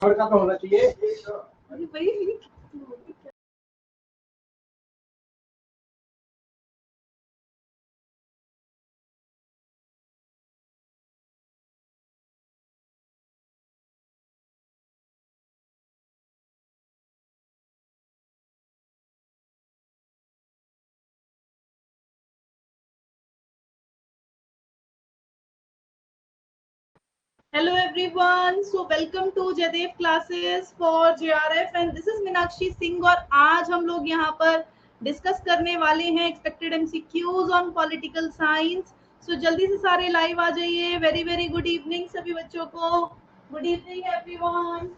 का तो होना चाहिए। Hello everyone, so welcome to Jaydev classes for JRF and this is Meenakshi Singh और आज हम लोग यहाँ पर डिस्कस करने वाले हैं expected MCQs on political science. So जल्दी से सारे लाइव आ जाइए। वेरी वेरी गुड इवनिंग सभी बच्चों को। Good evening everyone.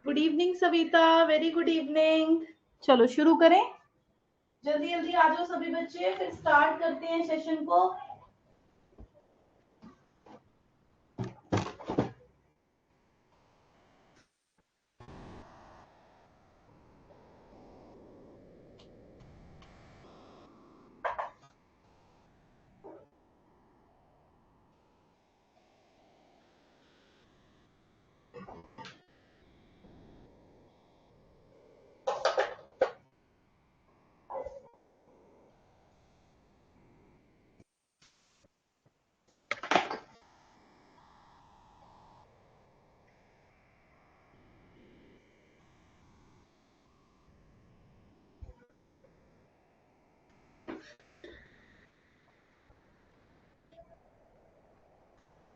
Good evening Savita, very good evening. चलो शुरू करें, जल्दी जल्दी आ जाओ सभी बच्चे, फिर स्टार्ट करते हैं सेशन को।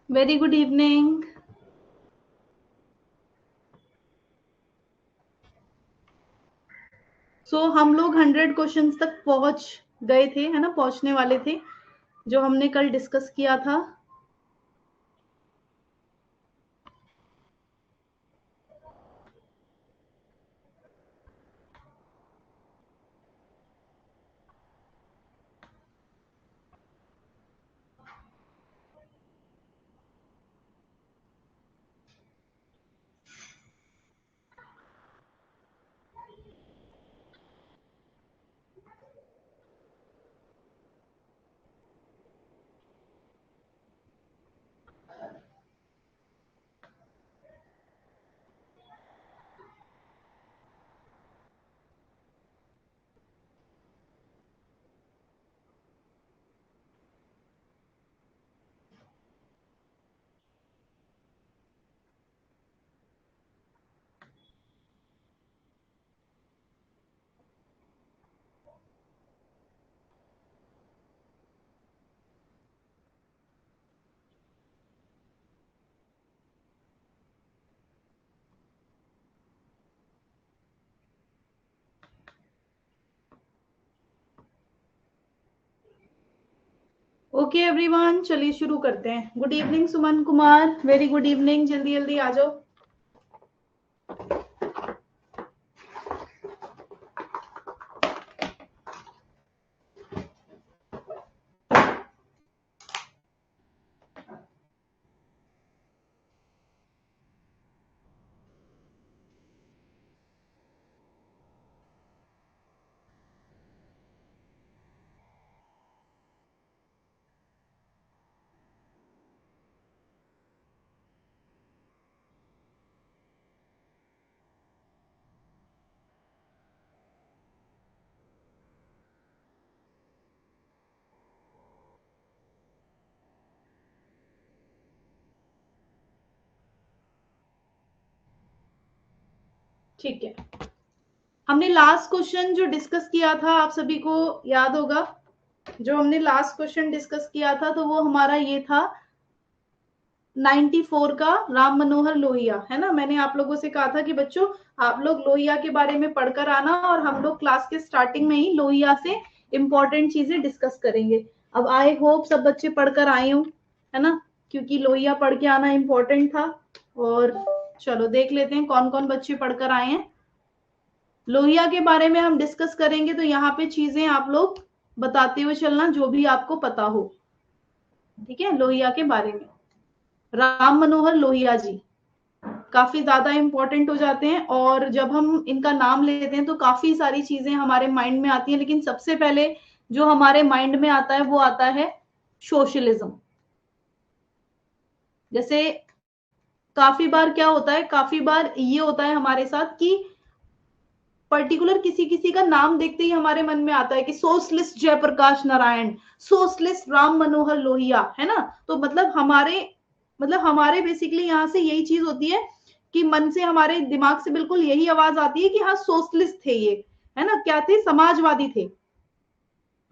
Very good evening. हम लोग 100 क्वेश्चंस तक पहुंच गए थे, है ना, पहुंचने वाले थे, जो हमने कल डिस्कस किया था। ओके एवरीवन, चलिए शुरू करते हैं। Good evening Suman Kumar, very good evening. जल्दी जल्दी आ जाओ। ठीक है, हमने लास्ट क्वेश्चन जो डिस्कस किया था आप सभी को याद होगा, जो हमने लास्ट क्वेश्चन डिस्कस किया था तो वो हमारा ये था 94 का राम मनोहर लोहिया, है ना। मैंने आप लोगों से कहा था कि बच्चों आप लोग लोहिया के बारे में पढ़कर आना और हम लोग क्लास के स्टार्टिंग में ही लोहिया से इंपॉर्टेंट चीजें डिस्कस करेंगे। अब आई होप सब बच्चे पढ़कर आए हो, है ना, क्योंकि लोहिया पढ़ के आना इंपॉर्टेंट था। और चलो देख लेते हैं कौन कौन बच्चे पढ़कर आए हैं। लोहिया के बारे में हम डिस्कस करेंगे तो यहाँ पे चीजें आप लोग बताते हुए चलना जो भी आपको पता हो, ठीक है। लोहिया के बारे में राम मनोहर लोहिया जी काफी ज्यादा इंपॉर्टेंट हो जाते हैं, और जब हम इनका नाम लेते हैं तो काफी सारी चीजें हमारे माइंड में आती हैं, लेकिन सबसे पहले जो हमारे माइंड में आता है वो आता है सोशलिज्म। जैसे काफी बार क्या होता है, काफी बार ये होता है हमारे साथ कि पर्टिकुलर किसी किसी का नाम देखते ही हमारे मन में आता है कि सोशलिस्ट जयप्रकाश नारायण, सोशलिस्ट राम मनोहर लोहिया, है ना। तो मतलब हमारे बेसिकली यहाँ से यही चीज होती है कि मन से हमारे दिमाग से बिल्कुल यही आवाज आती है कि हाँ सोशलिस्ट थे ये, है ना। क्या थे, समाजवादी थे।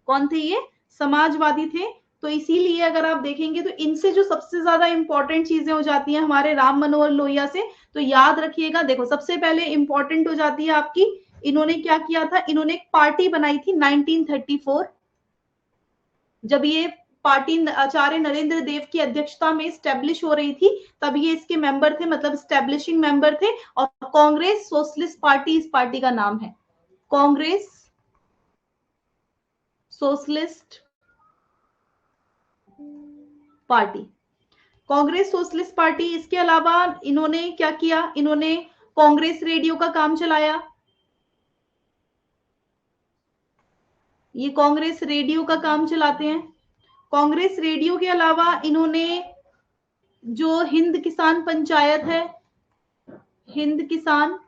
कौन थे ये, समाजवादी थे। तो इसीलिए अगर आप देखेंगे तो इनसे जो सबसे ज्यादा इंपॉर्टेंट चीजें हो जाती हैं हमारे राम मनोहर लोहिया से, तो याद रखिएगा। देखो सबसे पहले इंपॉर्टेंट हो जाती है आपकी, इन्होंने क्या किया था, इन्होंने एक पार्टी बनाई थी 1934। जब ये पार्टी आचार्य नरेंद्र देव की अध्यक्षता में स्टेब्लिश हो रही थी तब ये इसके मेंबर थे, मतलब स्टेब्लिशिंग मेंबर थे। और कांग्रेस सोशलिस्ट पार्टी इस पार्टी का नाम है, Congress socialist party, Congress socialist party. इसके अलावा इन्होंने क्या किया, इन्होंने कांग्रेस रेडियो का काम चलाया। ये कांग्रेस रेडियो का काम चलाते हैं। कांग्रेस रेडियो के अलावा इन्होंने जो हिंद किसान पंचायत है, हिंद किसान,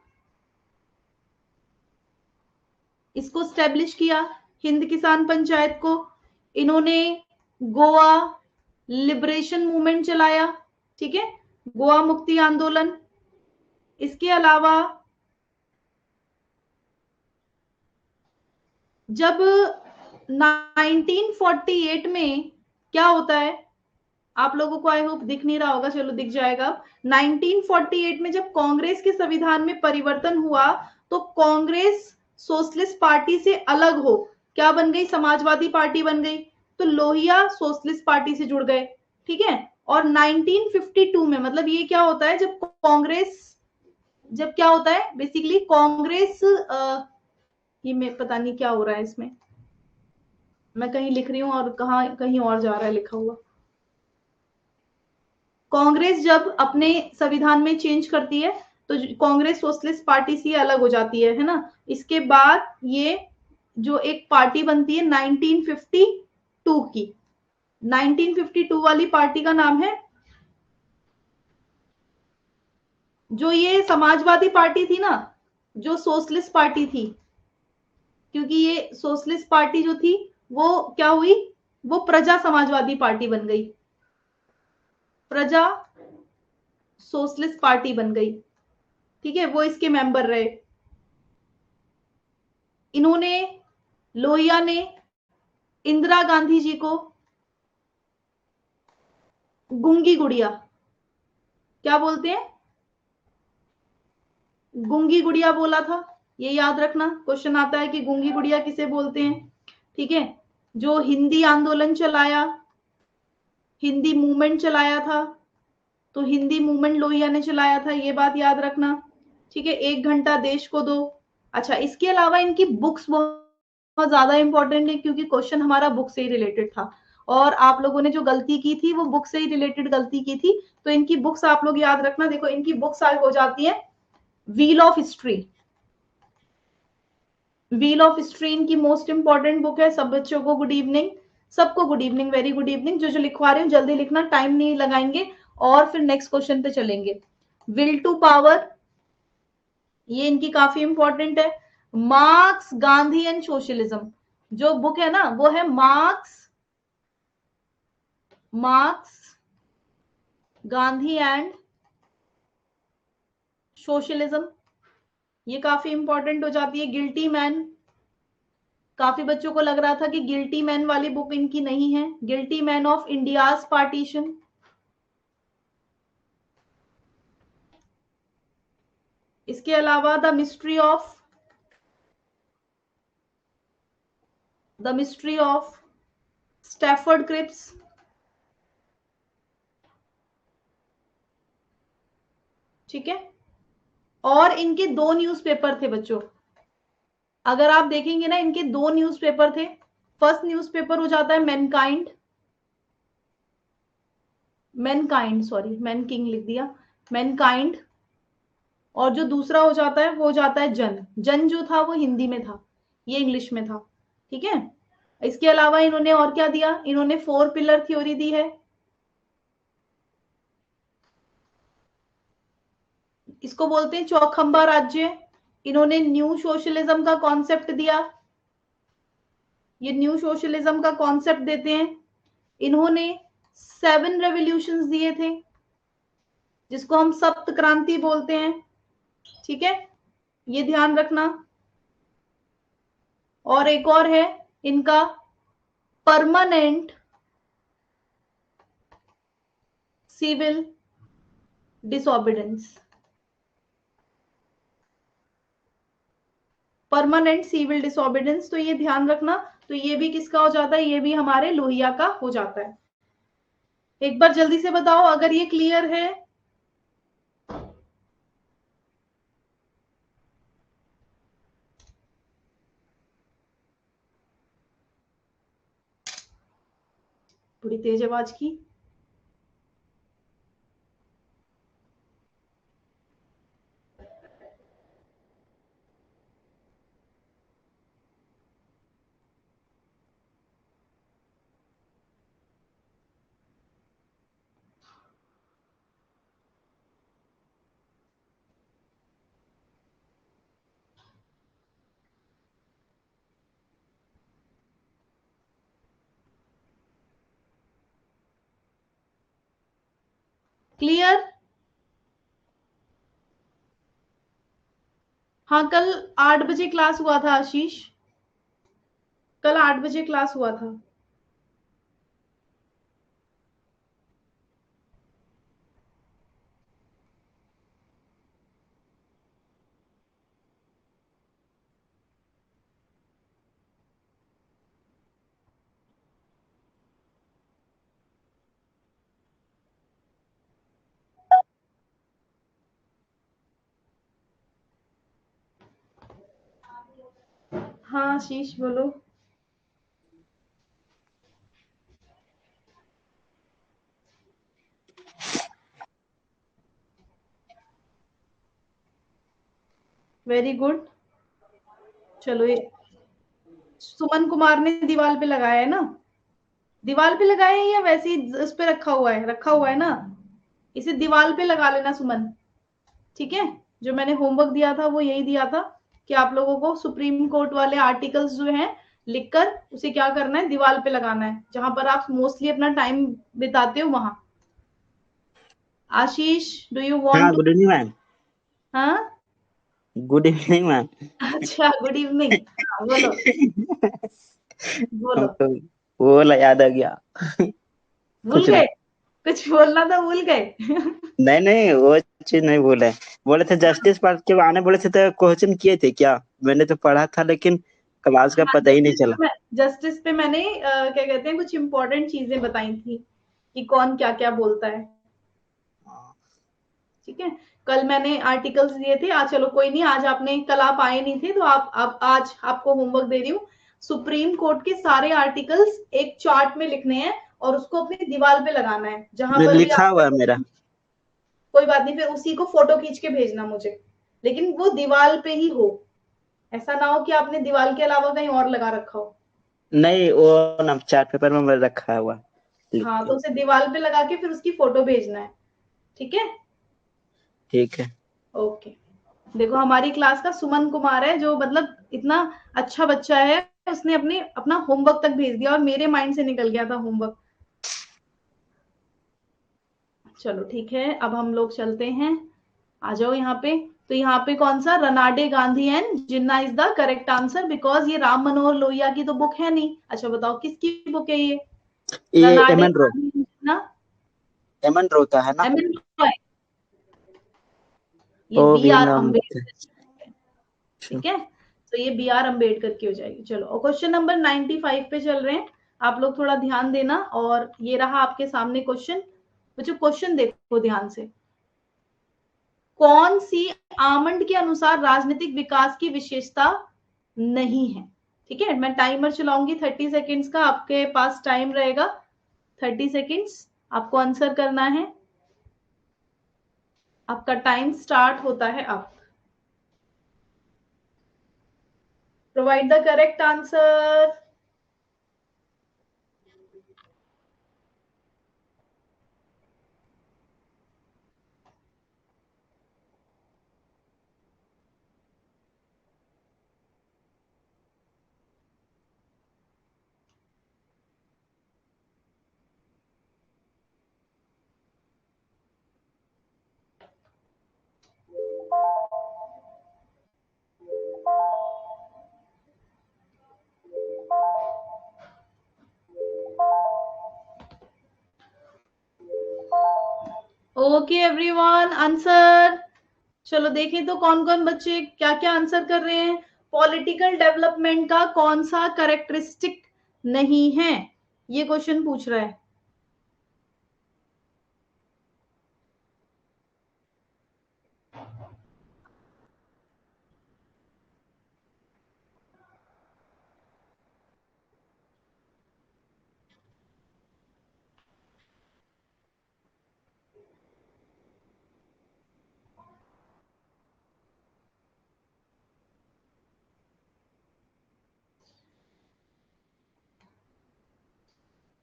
इसको स्टैब्लिश किया, हिंद किसान पंचायत को। इन्होंने गोवा लिबरेशन मूवमेंट चलाया, ठीक है, गोवा मुक्ति आंदोलन। इसके अलावा जब 1948 में क्या होता है, आप लोगों को आई होप दिख नहीं रहा होगा, चलो दिख जाएगा। 1948 में जब कांग्रेस के संविधान में परिवर्तन हुआ तो कांग्रेस सोशलिस्ट पार्टी से अलग हो क्या बन गई, समाजवादी पार्टी बन गई। तो लोहिया सोशलिस्ट पार्टी से जुड़ गए, ठीक है। और 1952 में, मतलब ये क्या होता है, जब कांग्रेस, जब क्या होता है बेसिकली कांग्रेस, ये मैं पता नहीं क्या हो रहा है इसमें, मैं कहीं लिख रही हूँ और कहीं और जा रहा है लिखा हुआ। कांग्रेस जब अपने संविधान में चेंज करती है तो कांग्रेस सोशलिस्ट पार्टी से अलग हो जाती है ना। इसके बाद ये जो एक पार्टी बनती है 1952 की, 1952 वाली पार्टी का नाम है, जो ये समाजवादी पार्टी थी ना, जो सोशलिस्ट पार्टी थी, क्योंकि ये सोशलिस्ट पार्टी जो थी वो क्या हुई, वो प्रजा समाजवादी पार्टी बन गई, प्रजा सोशलिस्ट पार्टी बन गई, ठीक है। वो इसके मेंबर रहे। इन्होंने, लोहिया ने इंदिरा गांधी जी को गूंगी गुड़िया, क्या बोलते हैं, गूंगी गुड़िया बोला था। ये याद रखना, क्वेश्चन आता है कि गूंगी गुड़िया किसे बोलते हैं, ठीक है। जो हिंदी आंदोलन चलाया, हिंदी मूवमेंट चलाया था, तो हिंदी मूवमेंट लोहिया ने चलाया था, ये बात याद रखना, ठीक है। 1 घंटा देश को दो। अच्छा, इसके अलावा इनकी बुक्स बहुत ज्यादा इंपॉर्टेंट है क्योंकि क्वेश्चन हमारा बुक से ही रिलेटेड था, और आप लोगों ने जो गलती की थी वो बुक से ही रिलेटेड गलती की थी। तो इनकी बुक्स आप लोग याद रखना। देखो इनकी बुक्स हो जाती है wheel of history, wheel of history इनकी मोस्ट इंपॉर्टेंट बुक है। सब बच्चों को गुड इवनिंग, सबको good evening, very good evening. जो जो लिखवा रहे हो जल्दी लिखना, टाइम नहीं लगाएंगे और फिर नेक्स्ट क्वेश्चन पे चलेंगे। विल टू पावर, ये इनकी काफी इंपॉर्टेंट है। मार्क्स, गांधी एंड सोशलिज्म, जो बुक है ना वो है मार्क्स, गांधी एंड सोशलिज्म। ये काफी इंपॉर्टेंट हो जाती है। गिल्टी मैन, काफी बच्चों को लग रहा था कि गिल्टी मैन वाली बुक इनकी नहीं है। Guilty man of India's partition. इसके अलावा the mystery of Stafford Cripps. ठीक है, और इनके 2 न्यूज़पेपर थे बच्चों। अगर आप देखेंगे ना, इनके 2 न्यूज़पेपर थे। फर्स्ट न्यूज़पेपर हो जाता है मैनकाइंड, सॉरी मैनकिंग लिख दिया, मैनकाइंड। और जो दूसरा हो जाता है वो हो जाता है जन जो था वो हिंदी में था, ये इंग्लिश में था। ठीक है, इसके अलावा इन्होंने और क्या दिया, इन्होंने 4 पिलर थ्योरी दी है। इसको बोलते हैं चौखंबा राज्य। इन्होंने न्यू सोशलिज्म का कॉन्सेप्ट दिया, ये न्यू सोशलिज्म का कॉन्सेप्ट देते हैं। इन्होंने 7 रेवोल्यूशंस दिए थे, जिसको हम सप्त क्रांति बोलते हैं। ठीक है, ये ध्यान रखना। और एक और है इनका परमानेंट सिविल डिसोबीडेंस। परमानेंट सिविल डिसोबीडेंस, तो ये ध्यान रखना। तो ये भी किसका हो जाता है, ये भी हमारे लोहिया का हो जाता है। एक बार जल्दी से बताओ अगर ये क्लियर है। थोड़ी तेज आवाज की। क्लियर? हाँ, कल 8 बजे क्लास हुआ था आशीष, कल 8 बजे क्लास हुआ था। हाँ आशीष बोलो। Very good. चलो, ये सुमन कुमार ने दीवार पे लगाया है ना, दीवार पे लगाया है या वैसे ही उस पे रखा हुआ है ना, इसे दीवार पे लगा लेना सुमन। ठीक है, जो मैंने होमवर्क दिया था वो यही दिया था कि आप लोगों को सुप्रीम कोर्ट वाले आर्टिकल्स जो हैं लिखकर उसे क्या करना है, दीवार पे लगाना है, जहां पर आप मोस्टली अपना टाइम बिताते हो वहां। आशीष, डू यू हाँ, want to? Good evening ma'am. हाँ, गुड इवनिंग मैम। अच्छा, गुड इवनिंग। हाँ, बोलो बोलो। हमको वो वाला याद आ गया। भूल कुछ गए? नहीं। कुछ बोलना था, भूल गए? नहीं नहीं, वो चीज नहीं बोले। बोले थे जस्टिस पार्क के आने बोले थे, तो क्वेश्चन किए थे क्या? मैंने तो पढ़ा था लेकिन क्लास का हाँ, पता ही नहीं चला। जस्टिस पे मैंने क्या कहते हैं, कुछ इंपॉर्टेंट चीजें बताई थी कि कौन क्या क्या बोलता है। ठीक है, कल मैंने आर्टिकल्स दिए थे। आज चलो कोई नहीं, आज आपने, कल आप आए नहीं थे तो आप आज आपको होमवर्क दे रही हूँ। सुप्रीम कोर्ट के सारे आर्टिकल्स एक चार्ट में लिखने हैं और उसको अपनी दीवार पे लगाना है, जहां पर भी लिखा हुआ है आप। मेरा। कोई बात नहीं, फिर उसी को फोटो खींच के भेजना मुझे, लेकिन वो दीवार पे ही हो। ऐसा ना हो कि आपने दीवार के अलावा कहीं और लगा रखा हो। नहीं, वो ना चार्ट पेपर में मैंने रखा हुआ लिख हाँ, के। तो उसे दीवार पे लगा के फिर उसकी फोटो भेजना है। ठीक है, ठीक है। ओके। देखो, हमारी क्लास का सुमन कुमार है, जो मतलब इतना अच्छा बच्चा है, उसने अपना होमवर्क तक भेज दिया और मेरे माइंड से निकल गया था होमवर्क। चलो ठीक है, अब हम लोग चलते हैं। आ जाओ यहाँ पे। तो यहाँ पे कौन सा, Ranade Gandhi and Jinnah is the correct answer, because ये राम मनोहर लोहिया की तो बुक है नहीं। अच्छा बताओ किसकी बुक है ये? रनाडे एमन रो, गांधी and जिन्ना, एमन रो का है ना? एम एन रॉय, ये ओ बी आर भीमराव अम्बेडकर। अम्बेडकर। ठीक है, तो ये बी आर अम्बेडकर की हो जाएगी। चलो, और क्वेश्चन नंबर 95 पे चल रहे हैं, आप लोग थोड़ा ध्यान देना। और ये रहा आपके सामने क्वेश्चन। बच्चों क्वेश्चन देखो ध्यान से, कौन सी आमंड के अनुसार राजनीतिक विकास की विशेषता नहीं है? ठीक है, मैं टाइमर चलाऊंगी 30 सेकेंड्स का, आपके पास टाइम रहेगा 30 सेकेंड्स, आपको आंसर करना है। आपका टाइम स्टार्ट होता है अब। Provide the correct answer. Okay everyone, answer. चलो देखें तो कौन कौन बच्चे क्या क्या आंसर कर रहे हैं। पॉलिटिकल डेवलपमेंट का कौन सा कैरेक्टरिस्टिक नहीं है, ये क्वेश्चन पूछ रहा है।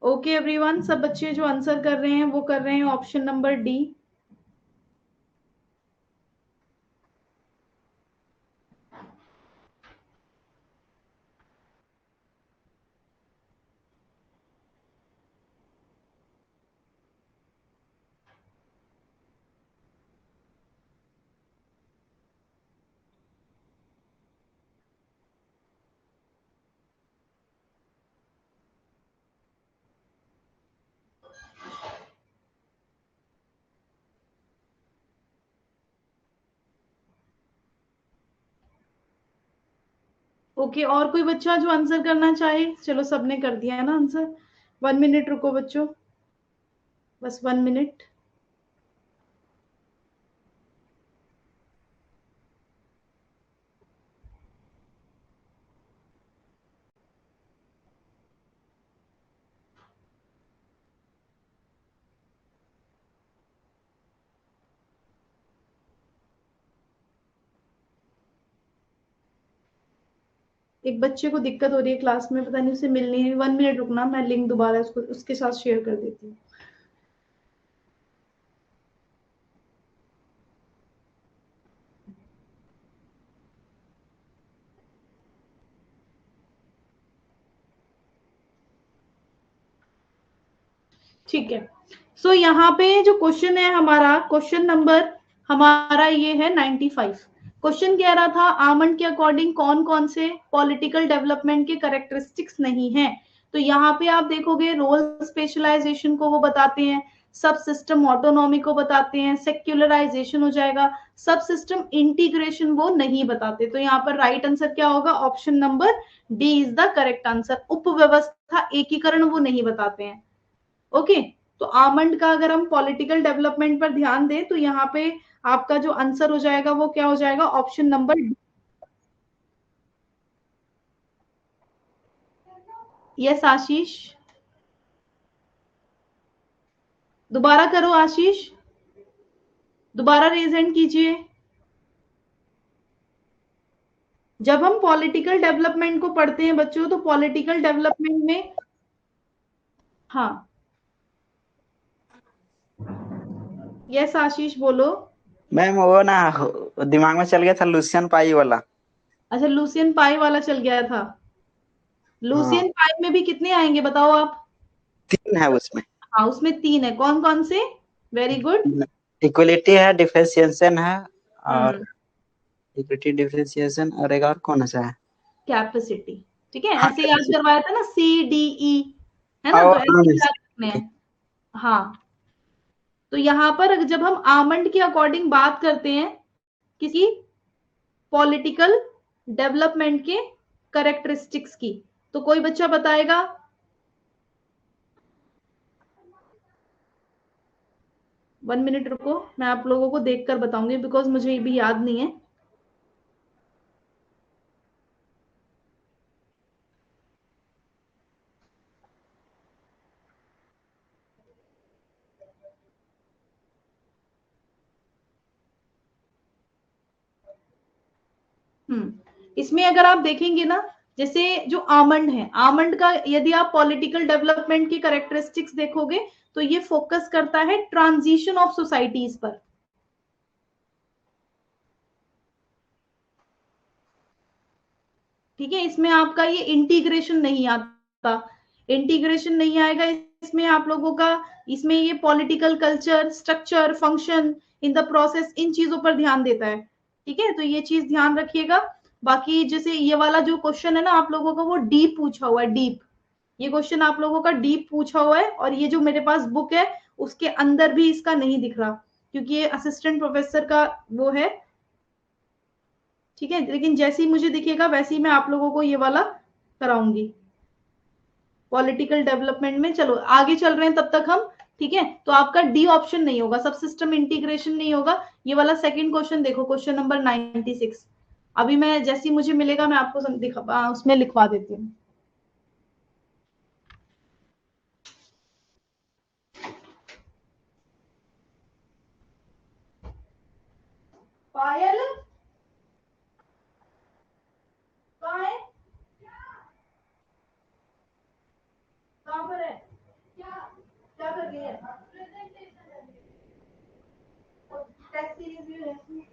ओके एवरीवन, सब बच्चे जो आंसर कर रहे हैं वो कर रहे हैं ऑप्शन नंबर डी। ओके, और कोई बच्चा जो आंसर करना चाहे? चलो सबने कर दिया है ना आंसर। 1 मिनट रुको बच्चों, बस 1 मिनट। एक बच्चे को दिक्कत हो रही है क्लास में, पता नहीं उसे मिल नहीं रही। 1 मिनट रुकना, मैं लिंक दोबारा उसको उसके साथ शेयर कर देती हूँ। ठीक है, सो यहाँ पे जो क्वेश्चन है हमारा, क्वेश्चन नंबर हमारा ये है 95। क्वेश्चन कह रहा था आमंड के अकॉर्डिंग कौन कौन से पॉलिटिकल डेवलपमेंट के कैरेक्टरिस्टिक्स नहीं है। तो यहाँ पे आप देखोगे रोल स्पेशलाइजेशन को वो बताते हैं, सब सिस्टम ऑटोनॉमी को बताते हैं, सेक्युलराइजेशन हो जाएगा, सब सिस्टम इंटीग्रेशन वो नहीं बताते। तो यहाँ पर राइट आंसर क्या होगा, option number D is the correct answer. उपव्यवस्था एकीकरण वो नहीं बताते हैं। ओके, तो आमंड का अगर हम पॉलिटिकल डेवलपमेंट पर ध्यान दें तो यहाँ पे आपका जो आंसर हो जाएगा वो क्या हो जाएगा, ऑप्शन नंबर डी। यस आशीष, दोबारा करो आशीष, दोबारा रेज हैंड कीजिए। जब हम पॉलिटिकल डेवलपमेंट को पढ़ते हैं बच्चों, तो पॉलिटिकल डेवलपमेंट में, हाँ यस आशीष बोलो। मैम वो ना दिमाग में चल गया था लुसियन पाई वाला। अच्छा, लूसियन पाई वाला चल गया था। हाँ, लूसियन पाई में भी कितने आएंगे बताओ आप? 3 है उसमें। हाँ उसमें 3 है, कौन कौन से? Very good. इक्वलिटी है, डिफरेंशिएशन है, और हम्म, इक्विटी, डिफरेंशिएशन और एक और कौन सा है? कैपेसिटी। ठीक है, हाँ ऐसे याद करवाया था ना, CDE, है ना, हाँ, तो ऐसे ही याद रखने हैं। हाँ, तो यहाँ पर जब हम आमंड के अकॉर्डिंग बात करते हैं किसी पॉलिटिकल डेवलपमेंट के करेक्टरिस्टिक्स की, तो कोई बच्चा बताएगा? वन मिनट रुको, मैं आप लोगों को देखकर बताऊंगी बिकॉज मुझे ये भी याद नहीं है। इसमें अगर आप देखेंगे ना, जैसे जो आमंड है, आमंड का यदि आप पॉलिटिकल डेवलपमेंट की करेक्टरिस्टिक्स देखोगे तो ये फोकस करता है ट्रांजिशन ऑफ सोसाइटीज पर। ठीक है, इसमें आपका ये इंटीग्रेशन नहीं आता, इंटीग्रेशन नहीं आएगा इसमें आप लोगों का। इसमें ये political culture, structure, function in the process, इन चीजों पर ध्यान देता है। ठीक है, तो ये चीज ध्यान रखिएगा। बाकी जैसे ये वाला जो क्वेश्चन है ना आप लोगों का, वो डीप पूछा हुआ है, डीप। ये क्वेश्चन आप लोगों का डीप पूछा हुआ है, और ये जो मेरे पास बुक है उसके अंदर भी इसका नहीं दिख रहा, क्योंकि ये असिस्टेंट प्रोफेसर का वो है। ठीक है, लेकिन जैसे ही मुझे दिखेगा वैसे ही मैं आप लोगों को ये वाला कराऊंगी पॉलिटिकल डेवलपमेंट में। चलो आगे चल रहे हैं तब तक हम। ठीक है, तो आपका डी ऑप्शन नहीं होगा, सब सिस्टम इंटीग्रेशन नहीं होगा। ये वाला सेकंड क्वेश्चन देखो, क्वेश्चन नंबर 96। अभी मैं जैसे ही मुझे मिलेगा मैं आपको उसमें लिखवा देती हूँ। पायल कहाँ है? कहाँ पर है? क्या क्या कर रही है? टेस्ट सीरीज भी है।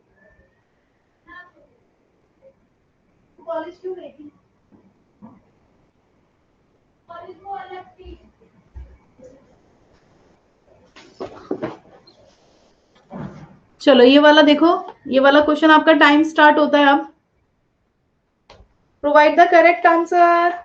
कॉलेज क्यों गई थी? कॉलेज वो अलग थी। चलो ये वाला देखो, ये वाला क्वेश्चन आपका टाइम स्टार्ट होता है अब। Provide the correct answer.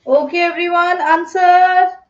Okay, everyone, answer.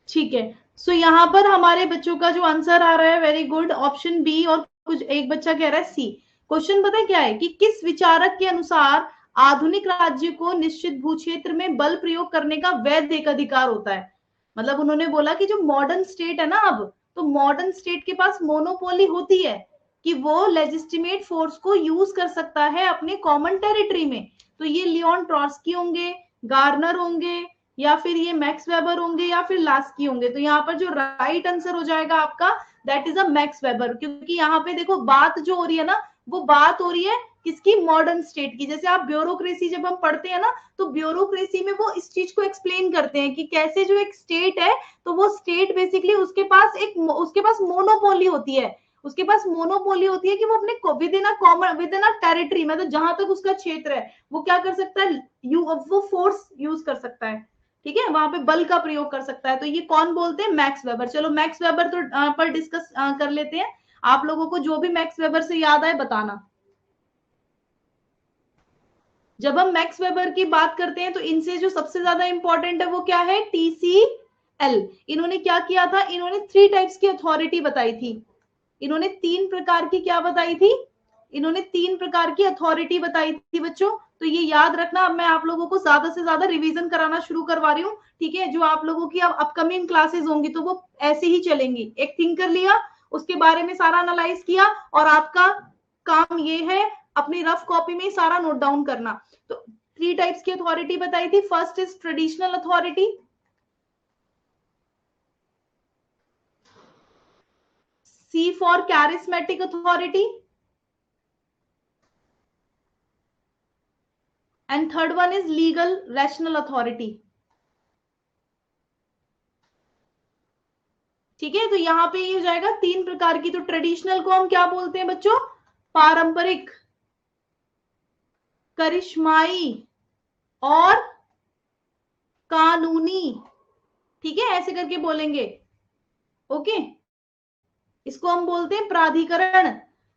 ठीक है, सो यहाँ पर हमारे बच्चों का जो आंसर आ रहा है, वेरी गुड, ऑप्शन बी, और कुछ एक बच्चा कह रहा है सी। क्वेश्चन पता है क्या है कि किस विचारक के अनुसार आधुनिक राज्य को निश्चित भूक्षेत्र में बल प्रयोग करने का वैध एकाधिकार होता है। मतलब उन्होंने बोला कि जो मॉडर्न स्टेट है ना, अब तो मॉडर्न स्टेट के पास मोनोपोली होती है कि वो लेजिस्टिमेट फोर्स को यूज कर सकता है अपने कॉमन टेरिटरी में। तो ये लियोन ट्रॉट्स्की होंगे, गार्नर होंगे, या फिर ये मैक्स वेबर होंगे, या फिर लास्की होंगे। तो यहाँ पर जो राइट आंसर हो जाएगा आपका, that is a max weber. क्योंकि यहाँ पे देखो बात जो हो रही है ना, वो बात हो रही है किसकी? मॉडर्न स्टेट की। जैसे आप ब्यूरोक्रेसी जब हम पढ़ते हैं ना, तो ब्यूरोक्रेसी में वो इस चीज को एक्सप्लेन करते हैं कि कैसे जो एक स्टेट है, तो वो स्टेट बेसिकली उसके पास मोनोपोली होती है। उसके पास मोनोपोली होती है कि वो अपने विद इन अ टेरिटरी, मतलब जहां तक उसका क्षेत्र है, वो क्या कर सकता है? वो फोर्स यूज कर सकता है। ठीक है, वहां पे बल का प्रयोग कर सकता है। तो ये कौन बोलते हैं? Max weber. चलो मैक्स वेबर तो पर डिस्कस कर लेते हैं। आप लोगों को जो भी मैक्स वेबर से याद आए बताना। जब हम मैक्स वेबर की बात करते हैं तो इनसे जो सबसे ज्यादा इंपॉर्टेंट है वो क्या है? TCL। इन्होंने क्या किया था? इन्होंने 3 टाइप्स की अथॉरिटी बताई थी। इन्होंने 3 प्रकार की क्या बताई थी? इन्होंने 3 प्रकार की अथॉरिटी बताई थी बच्चों, तो ये याद रखना। अब मैं आप लोगों को ज्यादा से ज्यादा रिवीजन कराना शुरू करवा रही हूँ, ठीक है। जो आप लोगों की अब अपकमिंग क्लासेस होंगी तो वो ऐसे ही चलेंगी। एक थिंक कर लिया, उसके बारे में सारा एनालाइज किया, और आपका काम ये है अपनी रफ कॉपी में सारा नोट डाउन करना। तो 3 टाइप्स की अथॉरिटी बताई थी। First is traditional authority, C for charismatic authority, and third one is legal rational authority। ठीक है, तो यहाँ पे ये हो जाएगा 3 प्रकार की। तो ट्रेडिशनल को हम क्या बोलते हैं बच्चों? पारंपरिक, करिश्माई और कानूनी। ठीक है, ऐसे करके बोलेंगे। ओके, इसको हम बोलते हैं प्राधिकरण।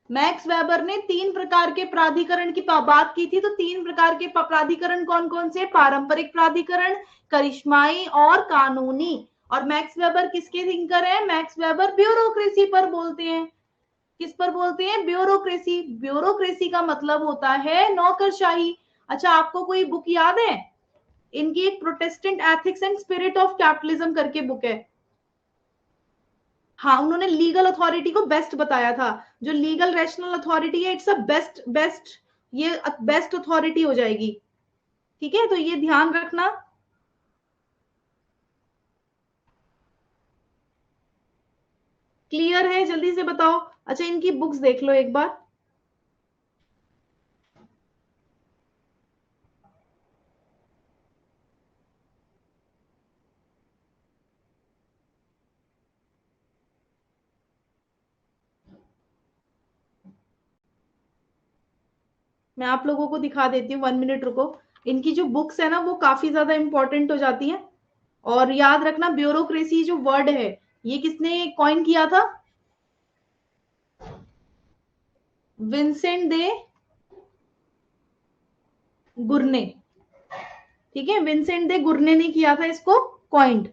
मैक्स वेबर ने 3 प्रकार के प्राधिकरण की बात की थी। तो 3 प्रकार के प्राधिकरण कौन कौन से? पारंपरिक प्राधिकरण, करिश्माई और कानूनी। और मैक्स वेबर किसके थिंकर है? मैक्स वेबर ब्यूरोक्रेसी पर बोलते हैं। किस पर बोलते हैं? ब्यूरोक्रेसी। ब्यूरोक्रेसी का मतलब होता है नौकरशाही। अच्छा, आपको कोई बुक याद है? इनकी एक Protestant ethics and spirit of capitalism करके बुक है। हाँ, उन्होंने लीगल अथॉरिटी को बेस्ट बताया था। जो लीगल रैशनल अथॉरिटी है, इट्स अ बेस्ट, ये बेस्ट अथॉरिटी हो जाएगी। ठीक है, तो ये ध्यान रखना। क्लियर है? जल्दी से बताओ। अच्छा, इनकी बुक्स देख लो एक बार। मैं आप लोगों को दिखा देती हूँ, 1 मिनट रुको। इनकी जो बुक्स है ना, वो काफी ज्यादा इंपॉर्टेंट हो जाती हैं। और याद रखना, ब्यूरोक्रेसी जो वर्ड है, ये किसने कॉइन किया था? विंसेंट दे गुर्ने। ठीक है, विंसेंट दे गुर्ने ने किया था इसको कॉइंड।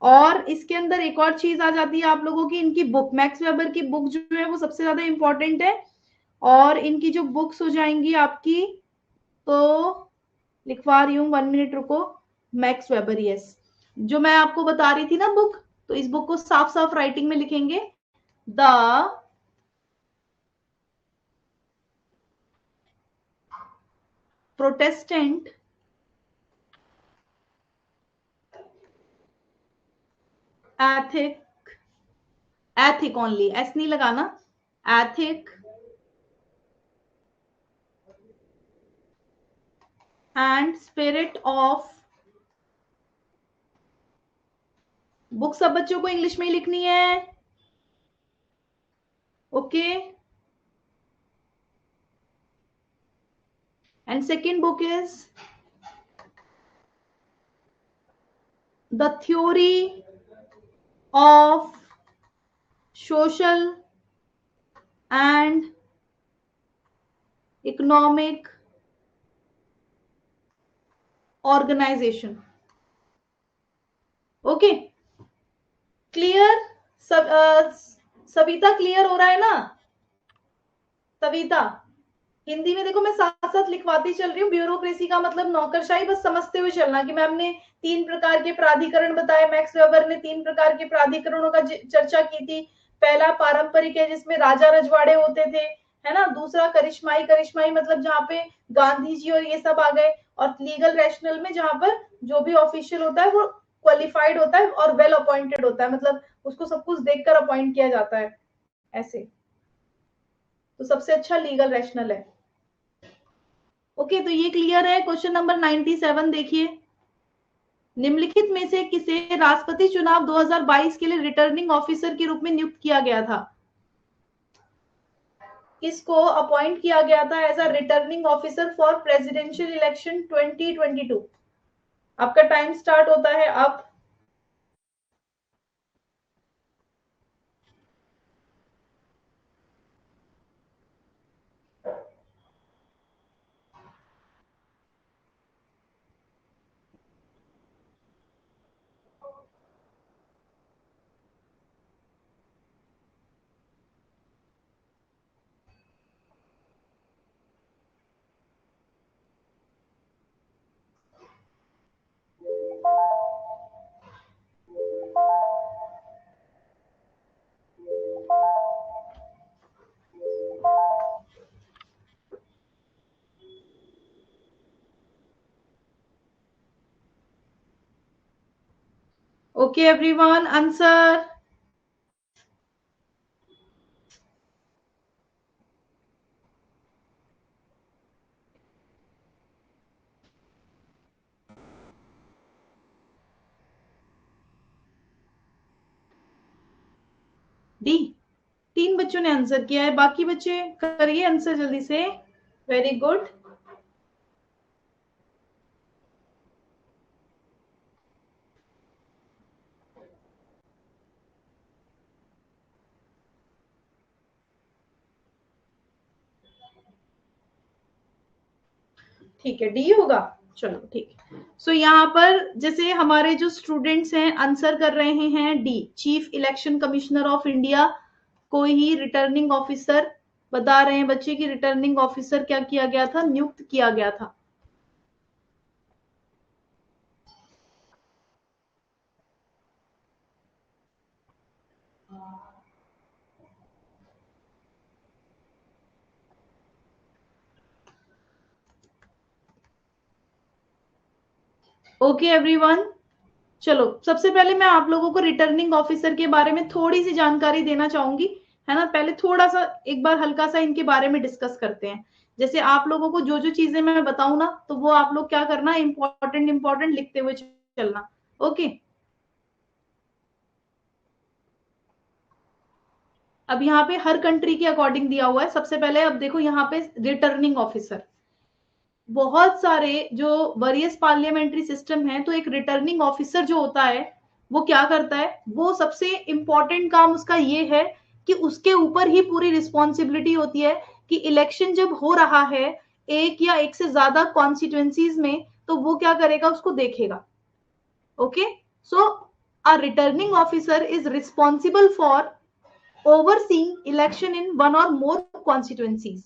और इसके अंदर एक और चीज आ जाती है आप लोगों की, इनकी बुक। मैक्स वेबर की बुक जो है वो सबसे ज्यादा इंपॉर्टेंट है। और इनकी जो बुक्स हो जाएंगी आपकी, तो लिखवा रही हूँ, 1 मिनट रुको। Max weber, yes. जो मैं आपको बता रही थी ना बुक, तो इस बुक को साफ साफ राइटिंग में लिखेंगे, the protestant ethic, ethic only, S नहीं लगाना, ethic and spirit of. Book सब बच्चों को इंग्लिश में ही लिखनी है। Okay, and second book is the theory of social and economic organisation. Okay, clear? सब सविता, क्लियर हो रहा है ना? सविता, हिंदी में देखो मैं साथ साथ लिखवाती चल रही हूँ। ब्यूरोक्रेसी का मतलब नौकरशाही, बस समझते हुए चलना कि मैम ने 3 प्रकार के प्राधिकरण बताए। मैक्स वेबर ने 3 प्रकार के प्राधिकरणों का चर्चा की थी। पहला पारंपरिक है, जिसमें राजा रजवाड़े होते थे, है ना। दूसरा करिश्माई, करिश्माई मतलब जहाँ पे गांधी जी और ये सब आ गए। और लीगल रैशनल में जहाँ पर जो भी ऑफिशियल होता है वो क्वालिफाइड होता है और वेल अपॉइंटेड होता है, मतलब उसको सब कुछ देखकर अपॉइंट किया जाता है ऐसे। तो सबसे अच्छा लीगल रैशनल है। ओके, तो ये क्लियर है। क्वेश्चन नंबर 97 देखिए, निम्नलिखित में से किसे राष्ट्रपति चुनाव 2022 के लिए रिटर्निंग ऑफिसर के रूप में नियुक्त किया गया था? किसको अपॉइंट किया गया था as a returning officer for presidential election 2022? आपका टाइम स्टार्ट होता है अब। Okay, everyone, answer. डी, 3 बच्चों ने आंसर किया है, बाकी बच्चे करिए आंसर जल्दी से। Very good. ठीक है, डी होगा। चलो ठीक है। सो यहाँ पर जैसे हमारे जो स्टूडेंट्स हैं आंसर कर रहे हैं D, chief election commissioner of India को ही रिटर्निंग ऑफिसर बता रहे हैं बच्चे की रिटर्निंग ऑफिसर क्या किया गया था, नियुक्त किया गया था। ओके एवरीवन, चलो सबसे पहले मैं आप लोगों को रिटर्निंग ऑफिसर के बारे में थोड़ी सी जानकारी देना चाहूंगी, है ना। पहले थोड़ा सा एक बार हल्का सा इनके बारे में डिस्कस करते हैं। जैसे आप लोगों को जो जो चीजें मैं बताऊं ना, तो वो आप लोग क्या करना, इंपॉर्टेंट इंपॉर्टेंट लिखते हुए चलना। ओके, अब यहाँ पे हर कंट्री के अकॉर्डिंग दिया हुआ है। सबसे पहले अब देखो यहाँ पे रिटर्निंग ऑफिसर, बहुत सारे जो वरियस पार्लियामेंट्री सिस्टम है, तो एक रिटर्निंग ऑफिसर जो होता है वो क्या करता है, वो सबसे इंपॉर्टेंट काम उसका ये है कि उसके ऊपर ही पूरी रिस्पॉन्सिबिलिटी होती है कि इलेक्शन जब हो रहा है एक या एक से ज्यादा कॉन्स्टिट्यूएंसीज में, तो वो क्या करेगा, उसको देखेगा। Okay, so a returning officer is responsible for overseeing election in one or more constituencies.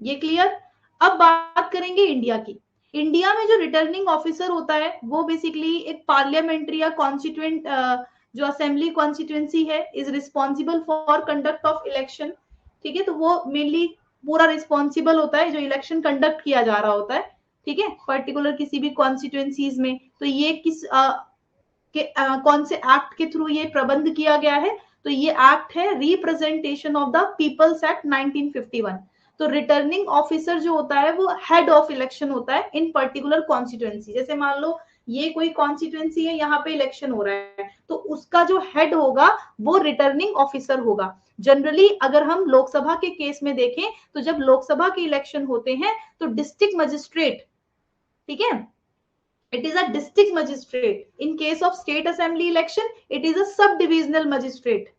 ये क्लियर। अब बात करेंगे इंडिया की। इंडिया में जो रिटर्निंग ऑफिसर होता है वो बेसिकली एक पार्लियामेंट्री या कॉन्स्टिट्यूएंट जो असेंबली कॉन्स्टिट्यूएंसी है is responsible for conduct of election. ठीक है, तो वो मेनली पूरा रिस्पॉन्सिबल होता है जो इलेक्शन कंडक्ट किया जा रहा होता है। ठीक है, पर्टिकुलर किसी भी कॉन्स्टिट्यूएंसीज में, तो ये कौन से एक्ट के थ्रू ये प्रबंध किया गया है, तो ये एक्ट है representation of the people's act 1951। तो रिटर्निंग ऑफिसर जो होता है वो हेड ऑफ इलेक्शन होता है इन पर्टिकुलर कॉन्स्टिट्यूएंसी। जैसे मान लो ये कोई कॉन्स्टिट्यूएंसी है, यहाँ पे इलेक्शन हो रहा है, तो उसका जो हेड होगा वो रिटर्निंग ऑफिसर होगा। जनरली अगर हम लोकसभा के केस में देखें, तो जब लोकसभा के इलेक्शन होते हैं तो डिस्ट्रिक्ट मजिस्ट्रेट, ठीक है, it is a district magistrate. In case of state assembly election, it is a sub divisional magistrate.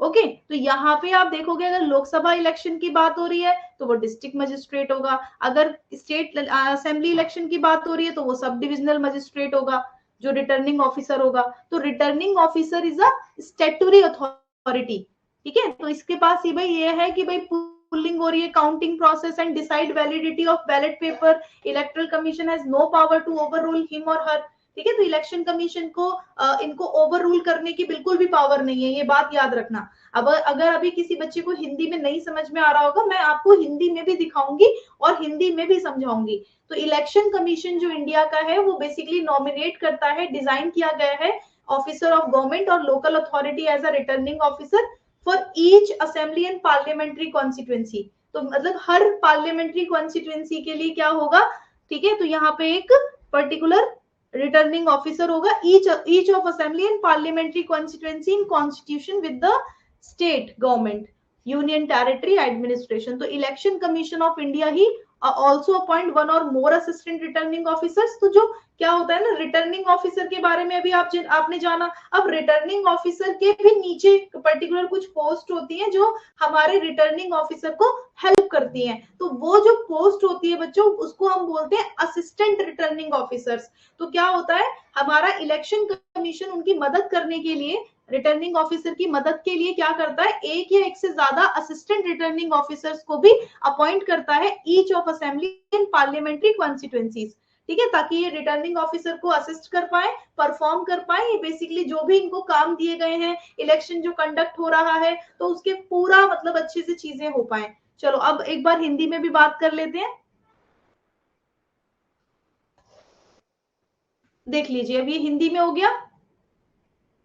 Okay, तो यहाँ पे आप देखोगे अगर लोकसभा इलेक्शन की बात हो रही है तो वो डिस्ट्रिक्ट मजिस्ट्रेट होगा, अगर स्टेट असेंबली इलेक्शन की बात हो रही है तो वो सब डिविजनल मजिस्ट्रेट होगा जो रिटर्निंग ऑफिसर होगा। तो returning officer is a statutory authority. ठीक है, तो इसके पास ही भाई ये है कि भाई पुलिंग हो रही है, counting process and decide validity of ballot paper. Electoral commission has no power to overrule him or her. ठीक है, तो इलेक्शन कमीशन को इनको ओवर रूल करने की बिल्कुल भी पावर नहीं है, ये बात याद रखना। अब अगर अभी किसी बच्चे को हिंदी में नहीं समझ में आ रहा होगा, मैं आपको हिंदी में भी दिखाऊंगी और हिंदी में भी समझाऊंगी। तो इलेक्शन कमीशन जो इंडिया का है वो बेसिकली नॉमिनेट करता है, डिजाइन किया गया है officer of government or local authority as a returning officer for each assembly and parliamentary constituency. तो मतलब हर पार्लियामेंट्री कॉन्स्टिट्यूएंसी के लिए क्या होगा, ठीक है, तो यहाँ पे एक पर्टिकुलर रिटर्निंग ऑफिसर होगा each of assembly and parliamentary constituency in constitution with the state government union territory administration। तो इलेक्शन कमीशन ऑफ इंडिया ही also appoint one or more assistant returning officers. तो जो क्या होता है ना, रिटर्निंग ऑफिसर के बारे में अभी आपने जाना। अब रिटर्निंग ऑफिसर के भी नीचे पर्टिकुलर कुछ पोस्ट होती है जो हमारे रिटर्निंग ऑफिसर को हेल्प करती हैं। तो वो जो पोस्ट होती है बच्चों, उसको हम बोलते हैं असिस्टेंट रिटर्निंग ऑफिसर्स। तो क्या होता है, हमारा इलेक्शन कमीशन उनकी मदद करने के लिए, रिटर्निंग ऑफिसर की मदद के लिए क्या करता है, एक या एक से ज्यादा असिस्टेंट रिटर्निंग ऑफिसर्स को भी अपॉइंट करता है each of assembly and parliamentary constituencies. ठीक है, ताकि ये रिटर्निंग ऑफिसर को असिस्ट कर पाए, परफॉर्म कर पाए। ये बेसिकली जो भी इनको काम दिए गए हैं, इलेक्शन जो कंडक्ट हो रहा है, तो उसके पूरा मतलब अच्छे से चीजें हो पाए। चलो अब एक बार हिंदी में भी बात कर लेते हैं। देख लीजिए, अब ये हिंदी में हो गया।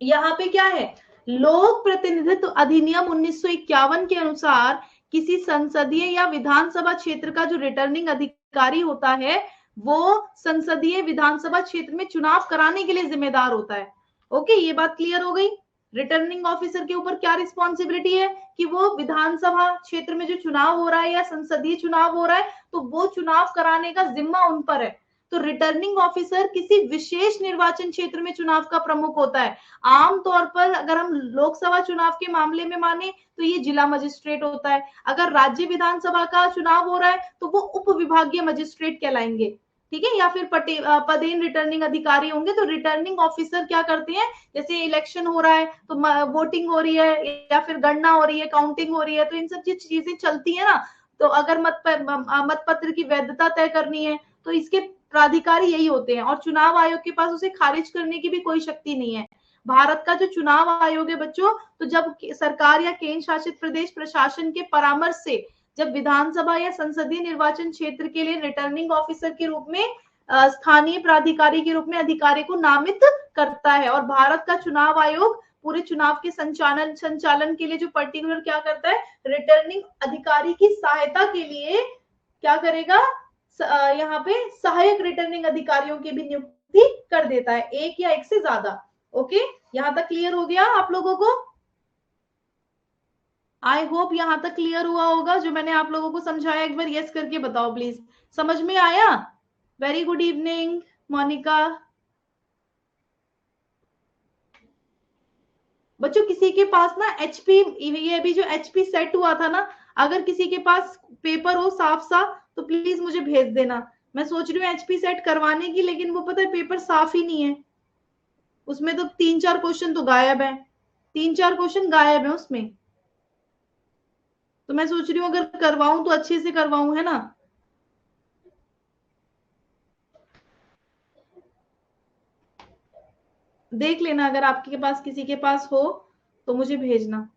यहाँ पे क्या है, लोक प्रतिनिधित्व अधिनियम 1951 के अनुसार किसी संसदीय या विधानसभा क्षेत्र का जो रिटर्निंग अधिकारी होता है वो संसदीय विधानसभा क्षेत्र में चुनाव कराने के लिए जिम्मेदार होता है। ओके, ये बात क्लियर हो गई। रिटर्निंग ऑफिसर के ऊपर क्या रिस्पॉन्सिबिलिटी है कि वो विधानसभा क्षेत्र में जो चुनाव हो रहा है या संसदीय चुनाव हो रहा है तो वो चुनाव कराने का जिम्मा उन पर है। तो रिटर्निंग ऑफिसर किसी विशेष निर्वाचन क्षेत्र में चुनाव का प्रमुख होता है। आमतौर पर अगर हम लोकसभा चुनाव के मामले में माने तो ये जिला मजिस्ट्रेट होता है। अगर राज्य विधानसभा का चुनाव हो रहा है तो वो उप विभागीय मजिस्ट्रेट कहलाएंगे, ठीक है, या फिर पदेन रिटर्निंग अधिकारी होंगे। तो रिटर्निंग ऑफिसर क्या करते हैं, जैसे इलेक्शन हो रहा है तो वोटिंग हो रही है या फिर गणना हो रही है, काउंटिंग हो रही है, तो इन सब चीजें चलती है ना। तो अगर मत पत्र की वैधता तय करनी है तो इसके प्राधिकारी यही होते हैं और चुनाव आयोग के पास उसे खारिज करने की भी कोई शक्ति नहीं है। भारत का जो चुनाव आयोग है बच्चों, तो जब सरकार या केंद्र शासित प्रदेश प्रशासन के परामर्श से जब विधानसभा या संसदीय निर्वाचन क्षेत्र के लिए रिटर्निंग ऑफिसर के रूप में स्थानीय प्राधिकारी के रूप में अधिकारी को नामित करता है। और भारत का चुनाव आयोग पूरे चुनाव के संचालन के लिए जो पर्टिकुलर क्या करता है, रिटर्निंग अधिकारी की सहायता के लिए क्या करेगा, यहाँ पे सहायक रिटर्निंग अधिकारियों की भी नियुक्ति कर देता है, एक या एक से ज्यादा। ओके, यहां तक क्लियर हो गया आप लोगों को? आई होप यहां तक क्लियर हुआ होगा जो मैंने आप लोगों को समझाया। एक बार यस करके बताओ प्लीज, समझ में आया? Very good evening Monika. बच्चों किसी के पास ना एचपी, ये अभी जो एचपी सेट हुआ था ना, अगर किसी के पास पेपर हो साफ साफ तो प्लीज मुझे भेज देना। मैं सोच रही हूँ एचपी सेट करवाने की, लेकिन वो पता है पेपर साफ ही नहीं है। उसमें तो 3-4 क्वेश्चन तो गायब है, 3-4 क्वेश्चन गायब है उसमें। तो मैं सोच रही हूँ अगर करवाऊं तो अच्छे से करवाऊं, है ना। देख लेना अगर आपके पास किसी के पास हो तो मुझे भेजना।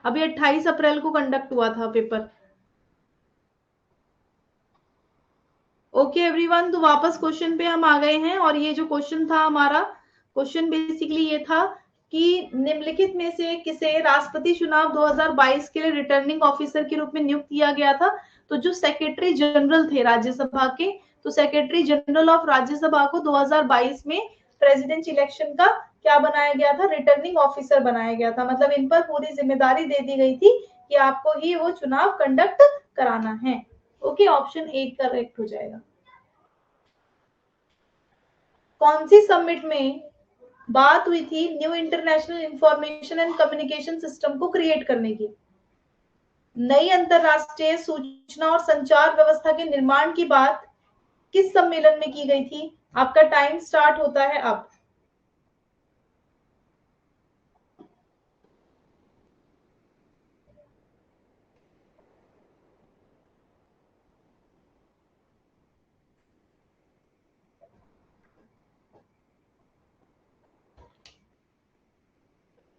अभी 28 अप्रैल को कंडक्ट हुआ था पेपर। ओके एवरीवन, तो वापस क्वेश्चन पे हम आ गए हैं और ये जो क्वेश्चन था हमारा, क्वेश्चन बेसिकली ये था कि निम्नलिखित में से किसे राष्ट्रपति चुनाव 2022 के लिए रिटर्निंग ऑफिसर के रूप में नियुक्त किया गया था। तो जो सेक्रेटरी जनरल थे राज्यसभा के, तो सेक्रेटरी जनरल ऑफ राज्यसभा को 2022 में प्रेसिडेंट इलेक्शन का क्या बनाया गया था, रिटर्निंग ऑफिसर बनाया गया था। मतलब इन पर पूरी जिम्मेदारी दे दी गई थी कि आपको ही वो चुनाव कंडक्ट कराना है। ओके, ऑप्शन ए करेक्ट हो जाएगा। कौन सी समिट में बात हुई थी new international information and communication system को क्रिएट करने की? नई अंतरराष्ट्रीय सूचना और संचार व्यवस्था के निर्माण की बात किस सम्मेलन में की गई थी? आपका टाइम स्टार्ट होता है अब।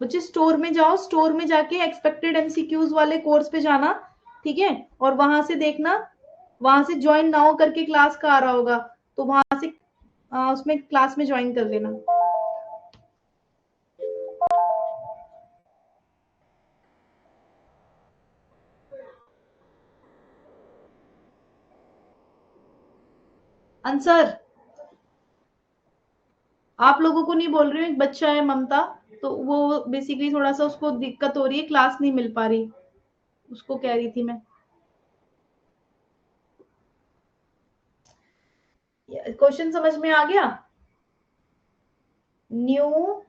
बच्चे स्टोर में जाओ, स्टोर में जाके एक्सपेक्टेड एमसीक्यूज वाले कोर्स पे जाना, ठीक है, और वहां से देखना, वहां से ज्वाइन नाउ करके क्लास का आ रहा होगा, तो वहां से उसमें क्लास में ज्वाइन कर लेना। आंसर आप लोगों को नहीं बोल रही हूँ, एक बच्चा है ममता, तो वो बेसिकली थोड़ा सा उसको दिक्कत हो रही है, क्लास नहीं मिल पा रही, उसको कह रही थी मैं। क्वेश्चन समझ में आ गया? New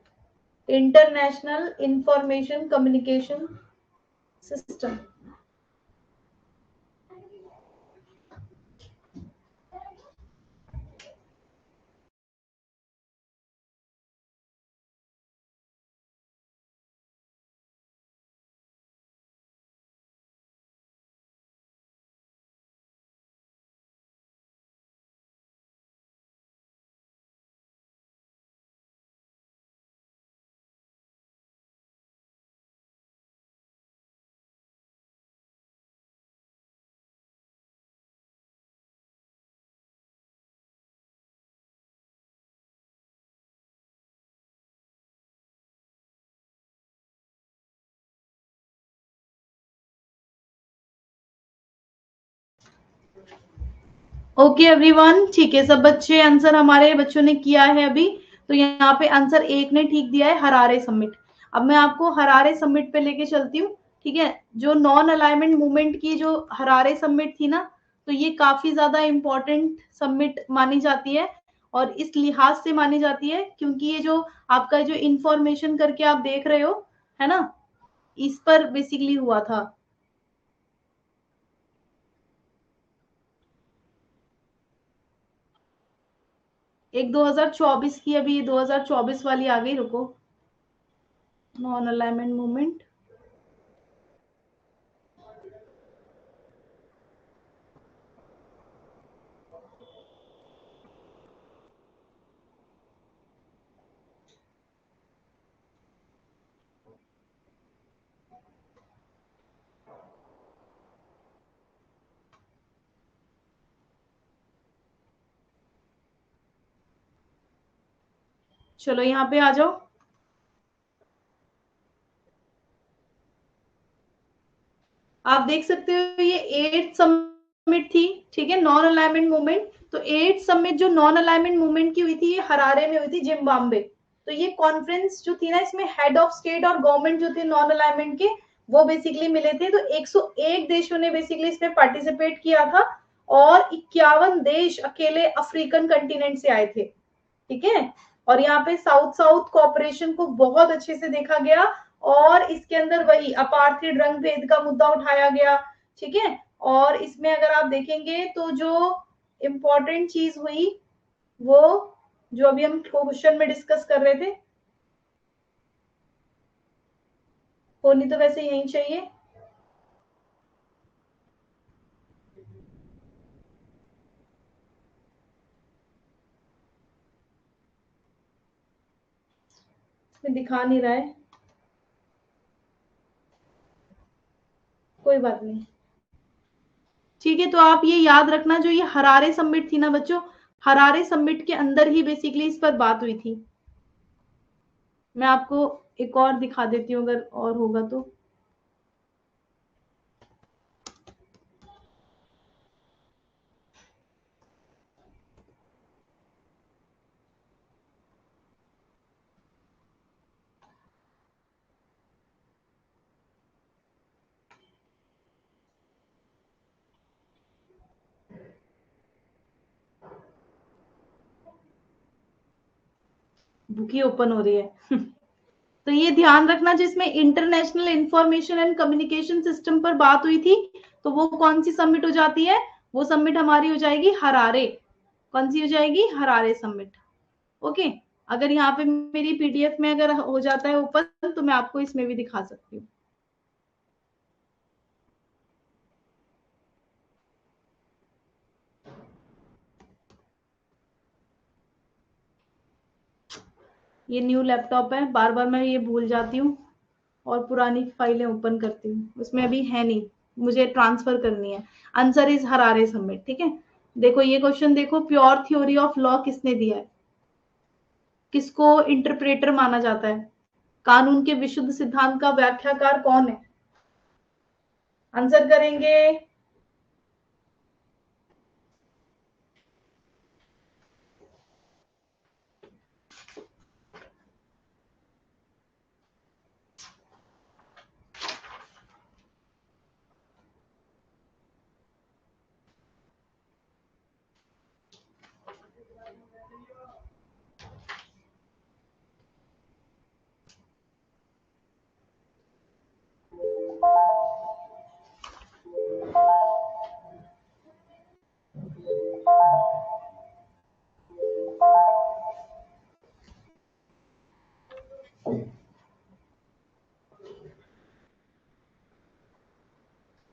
international information communication system. Okay everyone, ठीक है सब बच्चे, आंसर हमारे बच्चों ने किया है अभी। तो यहाँ पे आंसर एक ने ठीक दिया है, हरारे समिट। अब मैं आपको हरारे समिट पे लेके चलती हूँ, ठीक है। जो नॉन अलाइनमेंट मूवमेंट की जो हरारे समिट थी ना, तो ये काफी ज्यादा इंपॉर्टेंट समिट मानी जाती है, और इस लिहाज से मानी जाती है क्योंकि ये जो आपका जो इंफॉर्मेशन करके आप देख रहे हो, है ना, इस पर बेसिकली हुआ था। एक 2024 की, अभी 2024 वाली आ गई, रुको। नॉन अलाइनमेंट मूवमेंट, चलो यहाँ पे आ जाओ। आप देख सकते हो ये 8th समिट थी, ठीक है, नॉन अलाइनमेंट मूवमेंट। तो 8th समिट जो नॉन अलाइनमेंट मूवमेंट की हुई थी, ये हरारे में हुई थी, जिम्बाब्वे। तो ये कॉन्फ्रेंस जो थी ना, इसमें हेड ऑफ स्टेट और गवर्नमेंट जो थे नॉन अलाइनमेंट के, वो बेसिकली मिले थे। तो 101 देशों ने बेसिकली इसमें पार्टिसिपेट किया था, और 51 देश अकेले अफ्रीकन कंटिनेंट से आए थे, ठीक है। और यहाँ पे साउथ साउथ कोऑपरेशन को बहुत अच्छे से देखा गया, और इसके अंदर वही अपार्थिड रंग भेद का मुद्दा उठाया गया, ठीक है। और इसमें अगर आप देखेंगे तो जो इम्पोर्टेंट चीज हुई, वो जो अभी हम क्वेश्चन में डिस्कस कर रहे थे, होनी तो वैसे यही चाहिए। इसमें दिखा नहीं रहा है, कोई बात नहीं, ठीक है। तो आप ये याद रखना, जो ये हरारे समिट थी ना बच्चों, हरारे समिट के अंदर ही बेसिकली इस पर बात हुई थी। मैं आपको एक और दिखा देती हूँ अगर और होगा तो। बुक ही ओपन हो रही है। तो ये ध्यान रखना, जिसमें international information and communication system पर बात हुई थी, तो वो कौन सी समिट हो जाती है? वो समिट हमारी हो जाएगी हरारे। कौन सी हो जाएगी? Harare summit. ओके। अगर यहाँ पे मेरी पीडीएफ में अगर हो जाता है ओपन, तो मैं आपको इसमें भी दिखा सकती हूँ। ये न्यू लैपटॉप है, बार बार मैं ये भूल जाती हूँ, और पुरानी फाइलें ओपन करती हूँ, उसमें अभी है नहीं, मुझे ट्रांसफर करनी है। आंसर इज हरारे समिट, ठीक है। देखो ये क्वेश्चन देखो, प्योर थ्योरी ऑफ लॉ किसने दिया है? किसको इंटरप्रेटर माना जाता है? कानून के विशुद्ध सिद्धांत का व्याख्याकार कौन है? आंसर करेंगे।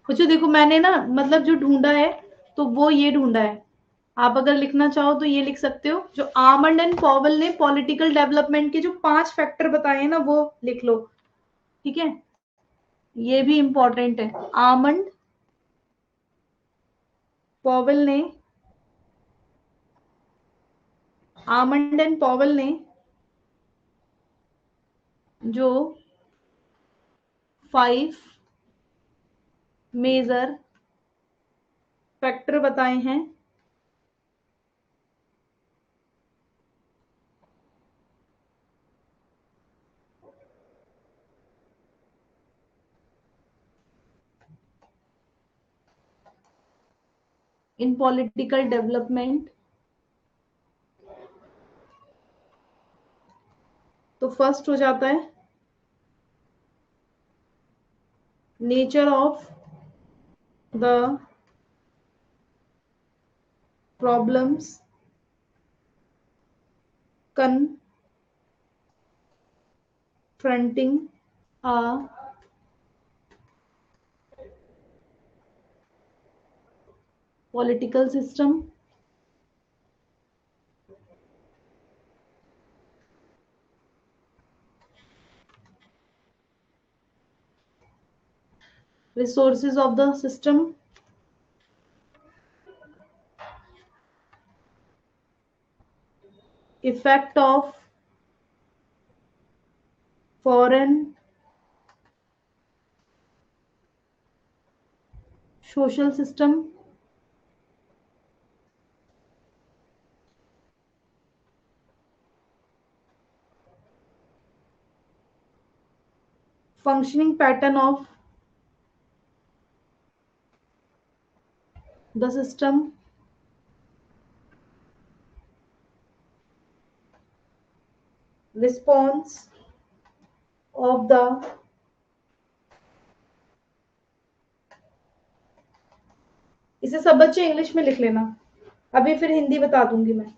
कुछ देखो, मैंने ना मतलब जो ढूंढा है, तो वो ये ढूंढा है। आप अगर लिखना चाहो तो ये लिख सकते हो, जो आमंड एंड पॉवल ने पॉलिटिकल डेवलपमेंट के जो 5 फैक्टर बताए हैं ना, वो लिख लो, ठीक है। ये भी इंपॉर्टेंट है। पॉवल ने आमंड एंड पॉवल ने जो 5 मेजर फैक्टर बताए हैं, in political development. तो फर्स्ट हो जाता है nature of the problems confronting a political system. Resources of the system. Effect of foreign social system. Functioning pattern of the system. Response of the इसे सब बच्चे English में लिख लेना, अभी फिर हिंदी बता दूंगी मैं।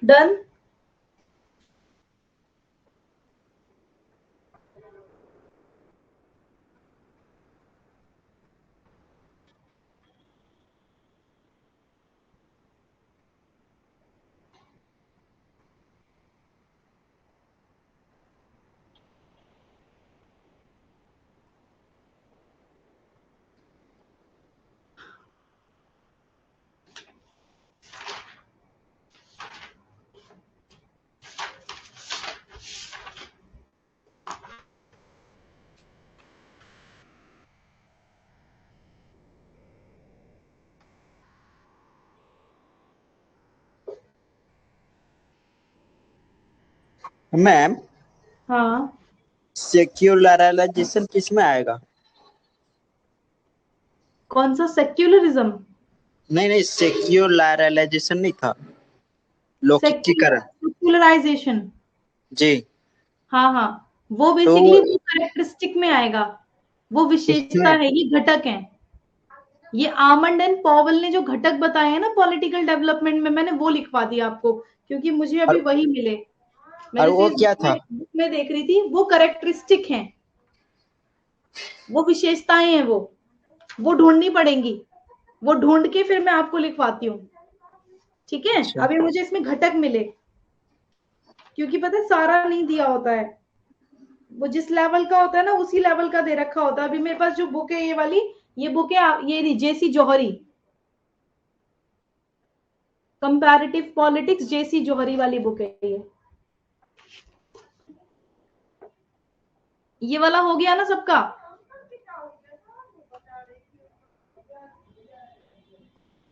डन। मैम हाँ, सेक्युलराइजेशन किस में आएगा? कौन सा सेक्युलरिज्म? नहीं, सेक्युलराइजेशन नहीं था, लौकिकीकरण। सेक्युलराइजेशन, जी, हाँ हाँ, वो तो बेसिकली वो कैरेक्टरिस्टिक में आएगा, वो विशेषता उसमें है, ये घटक है। ये आमंड एंड पॉवल ने जो घटक बताए हैं ना पॉलिटिकल डेवलपमेंट में, मैंने वो लिखवा दिया आपको, क्योंकि मुझे अभी और, वही मिले। मैं और जैसे वो इस क्या था? बुक में देख रही थी, वो कैरेक्टरिस्टिक हैं, वो विशेषताएं हैं, वो ढूंढनी पड़ेंगी, वो ढूंढ के फिर मैं आपको लिखवाती हूँ। ठीक है, अच्छा। अभी मुझे इसमें घटक मिले, क्योंकि पता है सारा नहीं दिया होता है, वो जिस लेवल का होता है ना उसी लेवल का दे रखा होता है। अभी मेरे पास जो बुक है ये वाली, ये बुक है ये जेसी जौहरी, कंपैरेटिव पॉलिटिक्स, जेसी जौहरी वाली बुक है ये वाला हो गया ना सबका?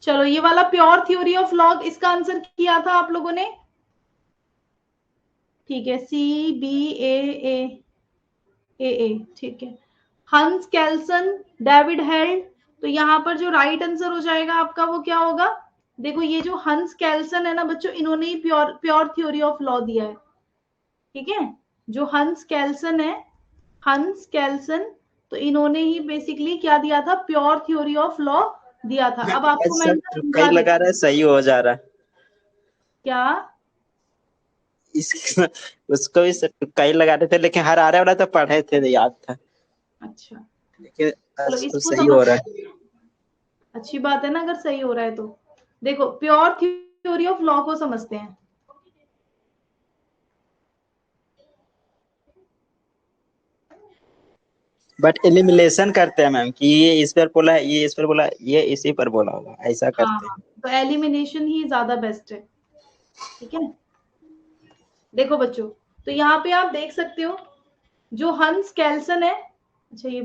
चलो, ये वाला प्योर थ्योरी ऑफ लॉ, इसका आंसर किया था आप लोगों ने? ठीक है, CBAA, ठीक है। हंस केल्सन, डेविड हेल्ड, तो यहाँ पर जो राइट आंसर हो जाएगा आपका वो क्या होगा? देखो, ये जो हंस केल्सन है ना बच्चों, इन्होंने ही प्योर थ्योरी ऑफ लॉ दिया है। ठीक है, जो हंस केल्सन है, हंस केल्सन, तो इन्होंने ही बेसिकली क्या दिया था? प्योर थ्योरी ऑफ लॉ दिया था। अब आज आपको मैं सब इनका तुक्का ही समझा लगा देती रहा है, हूँ। सही हो जा रहा है। क्या? इस उसको भी सब तुक्का ही लगा रहे थे, लेकिन हर आ रहा वाला तो पढ़े थे, याद था। अच्छा, लेकिन चलो आज तो इसको सही हो समझ, रहा है। अच्छी बात है ना अगर सही हो रहा है तो। देखो प्योर थ्योरी ऑफ लॉ को समझते हैं। बट एलिमिनेशन करते हैं मैम कि ये इस पर बोला है, ये इस पर बोला है, ये इसी पर बोला होगा, ऐसा हाँ करते हाँ, हैं। तो एलिमिनेशन ही ज्यादा बेस्ट है। ठीक है, देखो बच्चों, तो यहाँ पे आप देख सकते हो जो हंस कैल्सन है, अच्छा ये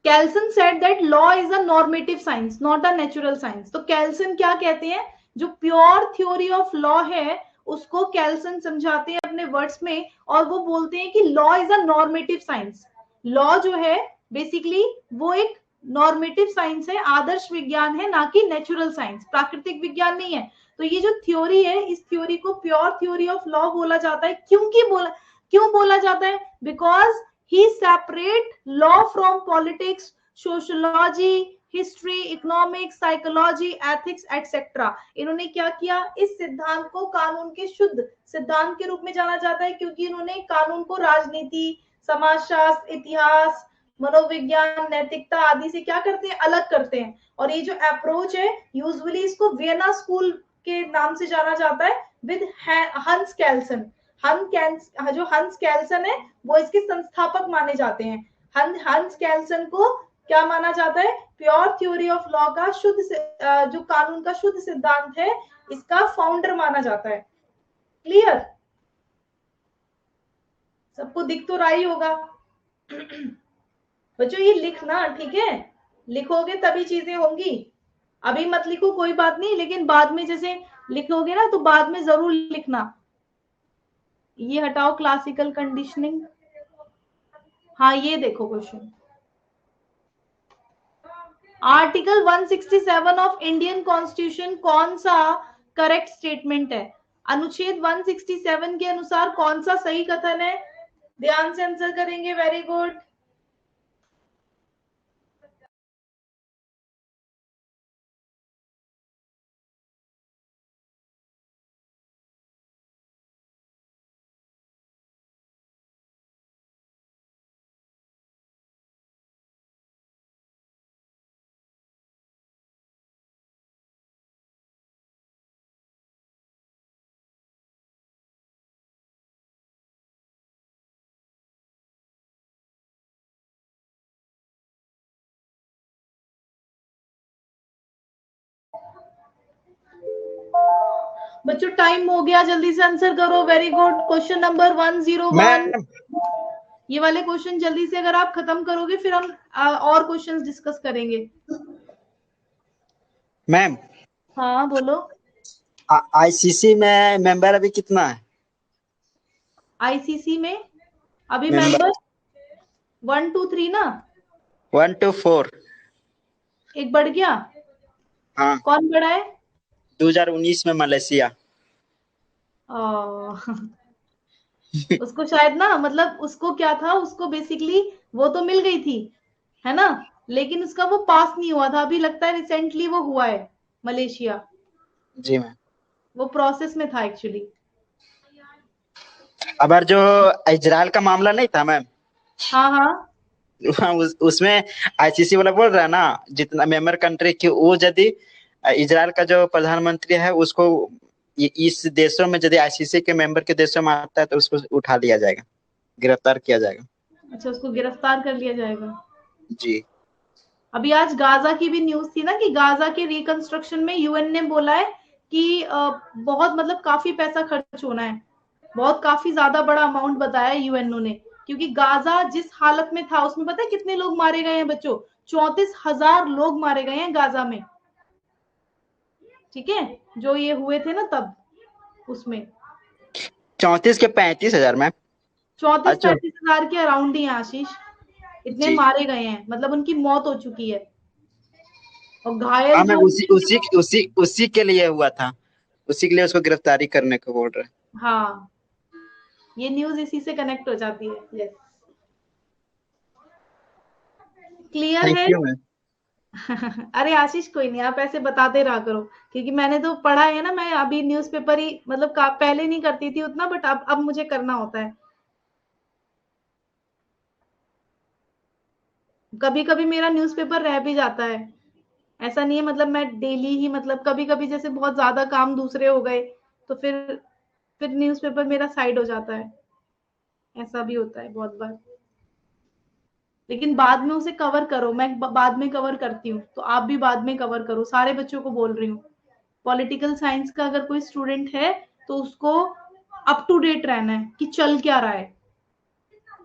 Kelsen said that law is a normative science not a natural science. तो कैल्सन क्या कहते हैं, जो प्योर थ्योरी ऑफ लॉ है उसको कैल्सन समझाते हैं अपने वर्ड्स में, और वो बोलते हैं कि law is a normative science. Law जो है बेसिकली वो एक नॉर्मेटिव साइंस है, आदर्श विज्ञान है, ना कि नेचुरल साइंस, प्राकृतिक विज्ञान नहीं है। तो ये जो थ्योरी है, इस थ्योरी को प्योर थ्योरी ऑफ लॉ बोला जाता है। क्यों बोला जाता है? Because he separate law from politics, sociology, history, economics, psychology, ethics etcetera. इन्होंने क्या किया, इस सिद्धांत को कानून के शुद्ध सिद्धांत के रूप में जाना जाता है, क्योंकि इन्होंने कानून को राजनीति, समाजशास्त्र, इतिहास, मनोविज्ञान, नैतिकता आदि से क्या करते हैं, अलग करते हैं। और ये जो अप्रोच है यूजुअली इसको वियना स्कूल के नाम से जाना जाता है, विद हंस कैल्सन। जो हंस कैल्सन है वो इसके संस्थापक माने जाते हैं। हंस कैल्सन को क्या माना जाता है, प्योर थ्योरी ऑफ लॉ का शुद्ध जो कानून का शुद्ध सिद्धांत है, इसका फाउंडर माना जाता है। क्लियर? सबको दिख तो रहा ही होगा। बच्चों ये लिखना, ठीक है, लिखोगे तभी चीजें होंगी। अभी मत लिखो कोई बात नहीं, लेकिन बाद में जैसे लिखोगे ना तो बाद में जरूर लिखना। ये हटाओ क्लासिकल कंडीशनिंग। हाँ ये देखो question, article 167 of Indian constitution कौन सा करेक्ट स्टेटमेंट है? अनुच्छेद 167 के अनुसार कौन सा सही कथन है? ध्यान से आंसर करेंगे, वेरी गुड। बच्चों टाइम हो गया, जल्दी से आंसर करो, very good. Question number 101, ma'am ये वाले क्वेश्चन जल्दी से अगर आप खत्म करोगे फिर हम और क्वेश्चंस डिस्कस करेंगे। मैम हाँ बोलो। आईसीसी में मेंबर अभी कितना है? आईसीसी में अभी मेंबर मेंबर 1 2 3 ना, 1 to 4। एक बढ़ गया। हाँ, कौन बढ़ा है? 2019 में मलेशिया। उसको शायद ना, मतलब उसको क्या था, उसको बेसिकली वो तो मिल गई थी, है ना, लेकिन उसका वो पास नहीं हुआ था। अभी लगता है रिसेंटली वो हुआ है, मलेशिया। जी मैम। वो प्रोसेस में था एक्चुअली। अब जो इजराइल का मामला नहीं था मैम, हाँ हाँ, उसमें आईसीसी वाला बोल रहा है ना, जितना मेंबर कंट्री की वो यदि इजराइल का जो प्रधानमंत्री है उसको इस देशों में यदि आईसीसी के मेंबर के देशों में आता है तो उसको उठा लिया जाएगा, गिरफ्तार किया जाएगा। अच्छा उसको गिरफ्तार कर लिया जाएगा। जी। अभी आज गाजा की भी न्यूज थी ना, कि गाजा के रिकंस्ट्रक्शन में यूएन ने बोला है कि बहुत मतलब काफी पैसा खर्च होना है, बहुत काफी ज्यादा बड़ा अमाउंट बताया है यूएनओ ने। क्योंकि गाजा जिस हालत में था उसमें पता है कितने लोग मारे गए हैं बच्चों? 34,000 लोग मारे गए हैं गाजा में। ठीक है, जो ये हुए थे ना तब, उसमें 34 के 35 हजार मैम। 34-35 हजार के अराउंड ही है आशीष, इतने जी। मारे गए हैं, मतलब उनकी मौत हो चुकी है। और घायल हाँ जो मैम, उसी हुए उसी हैं उसी उसी के लिए हुआ था, उसी के लिए उसको गिरफ्तारी करने को बोल रहे हैं। हाँ, ये न्यूज इसी से कनेक्ट हो जाती है। यस। क्लियर थैंक है? You ma'am. अरे आशीष कोई नहीं, आप ऐसे बताते रहा करो, क्योंकि मैंने तो पढ़ा है ना, मैं अभी न्यूज़पेपर ही मतलब पहले नहीं करती थी उतना, बट अब मुझे करना होता है। कभी-कभी मेरा न्यूज़पेपर रह भी जाता है। ऐसा नहीं है मतलब मैं डेली ही, मतलब कभी-कभी जैसे बहुत ज़्यादा काम दूसरे हो गए, तो फिर न्यूज़पेपर मेरा साइड हो जाता है। ऐसा भी होता है बहुत बार। लेकिन बाद में उसे कवर करो, मैं बाद में कवर करती हूँ, तो आप भी बाद में कवर करो, सारे बच्चों को बोल रही हूँ। पॉलिटिकल साइंस का अगर कोई स्टूडेंट है तो उसको अप टू डेट रहना है कि चल क्या रहा है।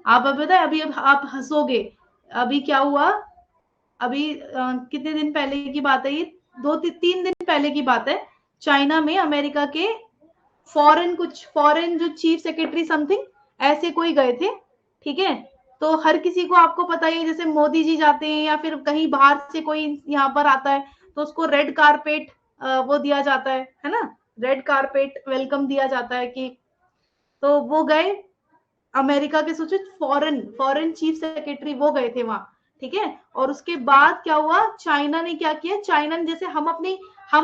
आप अब पता है, अभी अब आप हंसोगे, अभी क्या हुआ, अभी कितने दिन पहले की बात है ये, 2-3 दिन पहले की बात है। चाइना में अमेरिका के फॉरेन जो चीफ सेक्रेटरी समथिंग ऐसे कोई गए थे, ठीक है। तो हर किसी को आपको पता ही है, जैसे मोदी जी जाते हैं या फिर कहीं बाहर से कोई यहाँ पर आता है तो उसको रेड कारपेट वो दिया जाता है ना, रेड कारपेट वेलकम दिया जाता है कि, तो वो गए अमेरिका के, सोचो फॉरेन फॉरेन चीफ सेक्रेटरी वो गए थे वहां, ठीक है। और उसके बाद क्या हुआ, चाइना ने क्या किया, चाइना ने जैसे हम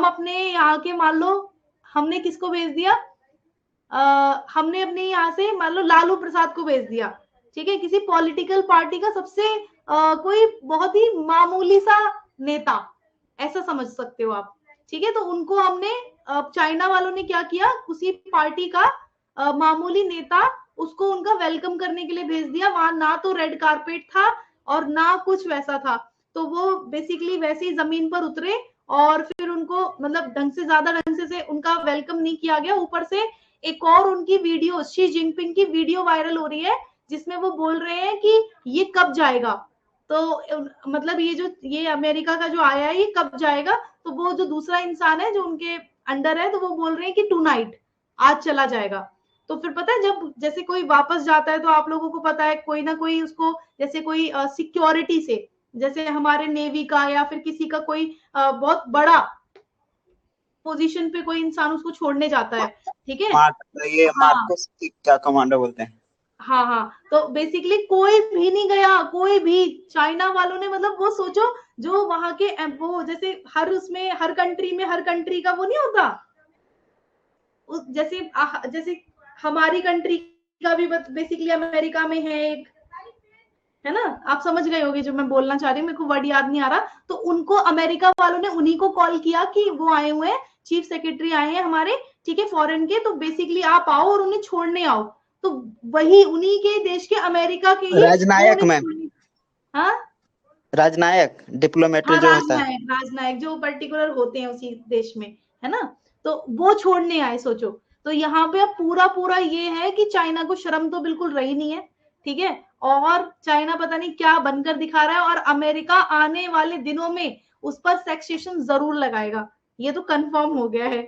अपने यहाँ के मान लो, हमने किसको भेज दिया, हमने अपने यहाँ से मान लो लालू प्रसाद को भेज दिया, ठीक है, किसी पॉलिटिकल पार्टी का सबसे कोई बहुत ही मामूली सा नेता, ऐसा समझ सकते हो आप, ठीक है। तो उनको हमने चाइना वालों ने क्या किया, उसी पार्टी का मामूली नेता, उसको उनका वेलकम करने के लिए भेज दिया। वहां ना तो रेड कारपेट था और ना कुछ वैसा था, तो वो बेसिकली वैसे ही जमीन पर उतरे और फिर उनको मतलब ढंग से, ज्यादा ढंग से उनका वेलकम नहीं किया गया। ऊपर से एक और उनकी वीडियो, शी जिनपिंग की वीडियो वायरल हो रही है, जिसमें वो बोल रहे हैं कि ये कब जाएगा, तो मतलब ये अमेरिका का जो आया है ये कब जाएगा, तो वो जो दूसरा इंसान है जो उनके अंडर है, तो वो बोल रहे हैं कि टू नाइट, आज चला जाएगा। तो फिर पता है, जब जैसे कोई वापस जाता है तो आप लोगों को पता है कोई ना कोई उसको, जैसे कोई सिक्योरिटी से, जैसे हमारे नेवी का या फिर किसी का कोई बहुत बड़ा पोजीशन पे कोई इंसान उसको छोड़ने जाता है, ठीक है। ये हाँ मार्कोस क्या कमांडो बोलते हैं। हाँ हाँ, तो बेसिकली कोई भी नहीं गया, कोई भी, चाइना वालों ने, मतलब वो सोचो, जो वहां के वो जैसे हर उसमें हर कंट्री में हर कंट्री का वो नहीं होता, जैसे हमारी कंट्री का भी बेसिकली अमेरिका में है एक, है ना, आप समझ गए होगे जो मैं बोलना चाह रही हूँ, मेरे को वर्ड याद नहीं आ रहा। तो उनको अमेरिका वालों ने उन्हीं को कॉल किया कि वो आए हुए हैं, चीफ सेक्रेटरी आए हैं हमारे, ठीक है, फॉरेन के, तो बेसिकली आप आओ और उन्हें छोड़ने आओ। तो वही उन्हीं के देश के, अमेरिका के ही वो राजनायक उन्हें मैम, छोड़ने, हाँ राजनायक डिप्लोमेट हाँ, जो होता है। राजनायक जो पर्टिकुलर होते हैं उसी देश में, है ना, तो वो छोड़ने आए, सोचो। तो यहाँ पे अब पूरा पूरा ये है कि चाइना को शर्म तो बिल्कुल रही नहीं है, ठीक है, और चाइना पता नहीं क्या बनकर दिखा रहा है, और अमेरिका आने वाले दिनों में उस पर टैक्सेशन जरूर लगाएगा, ये तो कंफर्म हो गया है,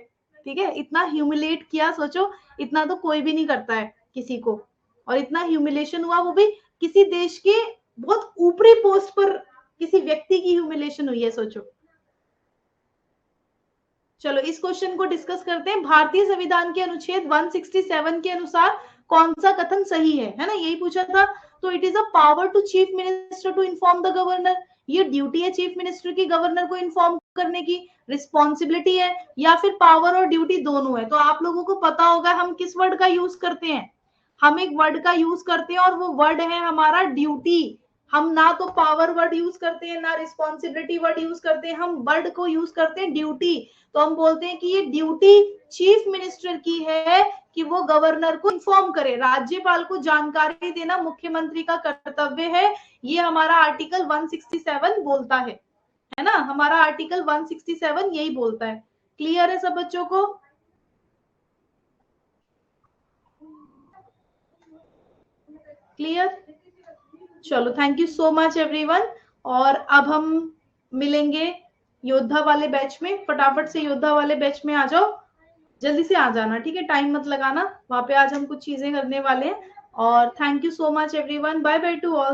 ठीक है। इतना ह्यूमिलेट किया, सोचो, इतना तो कोई भी नहीं करता है किसी को, और इतना ह्यूमिलेशन हुआ, वो भी किसी देश के बहुत ऊपरी पोस्ट पर किसी व्यक्ति की ह्यूमिलेशन हुई है, सोचो। चलो इस क्वेश्चन को डिस्कस करते हैं। भारतीय संविधान के अनुच्छेद 167 के अनुसार कौन सा कथन सही है ना, यही पूछा था। तो it is a power to chief minister to inform the governor, ये ड्यूटी है चीफ मिनिस्टर की गवर्नर को इन्फॉर्म करने की, रिस्पॉन्सिबिलिटी है, या फिर पावर और ड्यूटी दोनों है। तो आप लोगों को पता होगा हम किस वर्ड का यूज करते हैं, हम एक वर्ड का यूज करते हैं और वो वर्ड है हमारा ड्यूटी। हम ना तो पावर वर्ड यूज करते हैं ना रिस्पॉन्सिबिलिटी वर्ड यूज करते हैं, हम वर्ड को यूज करते हैं ड्यूटी। तो हम बोलते हैं कि ये ड्यूटी चीफ मिनिस्टर की है कि वो गवर्नर को इन्फॉर्म करे, राज्यपाल को जानकारी देना मुख्यमंत्री का कर्तव्य है, ये हमारा आर्टिकल 167 बोलता है ना, हमारा आर्टिकल 167 यही बोलता है। क्लियर है सब बच्चों को? क्लियर? चलो thank you so much everyone. और अब हम मिलेंगे योद्धा वाले बैच में, फटाफट से योद्धा वाले बैच में आ जाओ, जल्दी से आ जाना, ठीक है, टाइम मत लगाना, वहां पे आज हम कुछ चीजें करने वाले हैं। और thank you so much everyone, bye bye to all.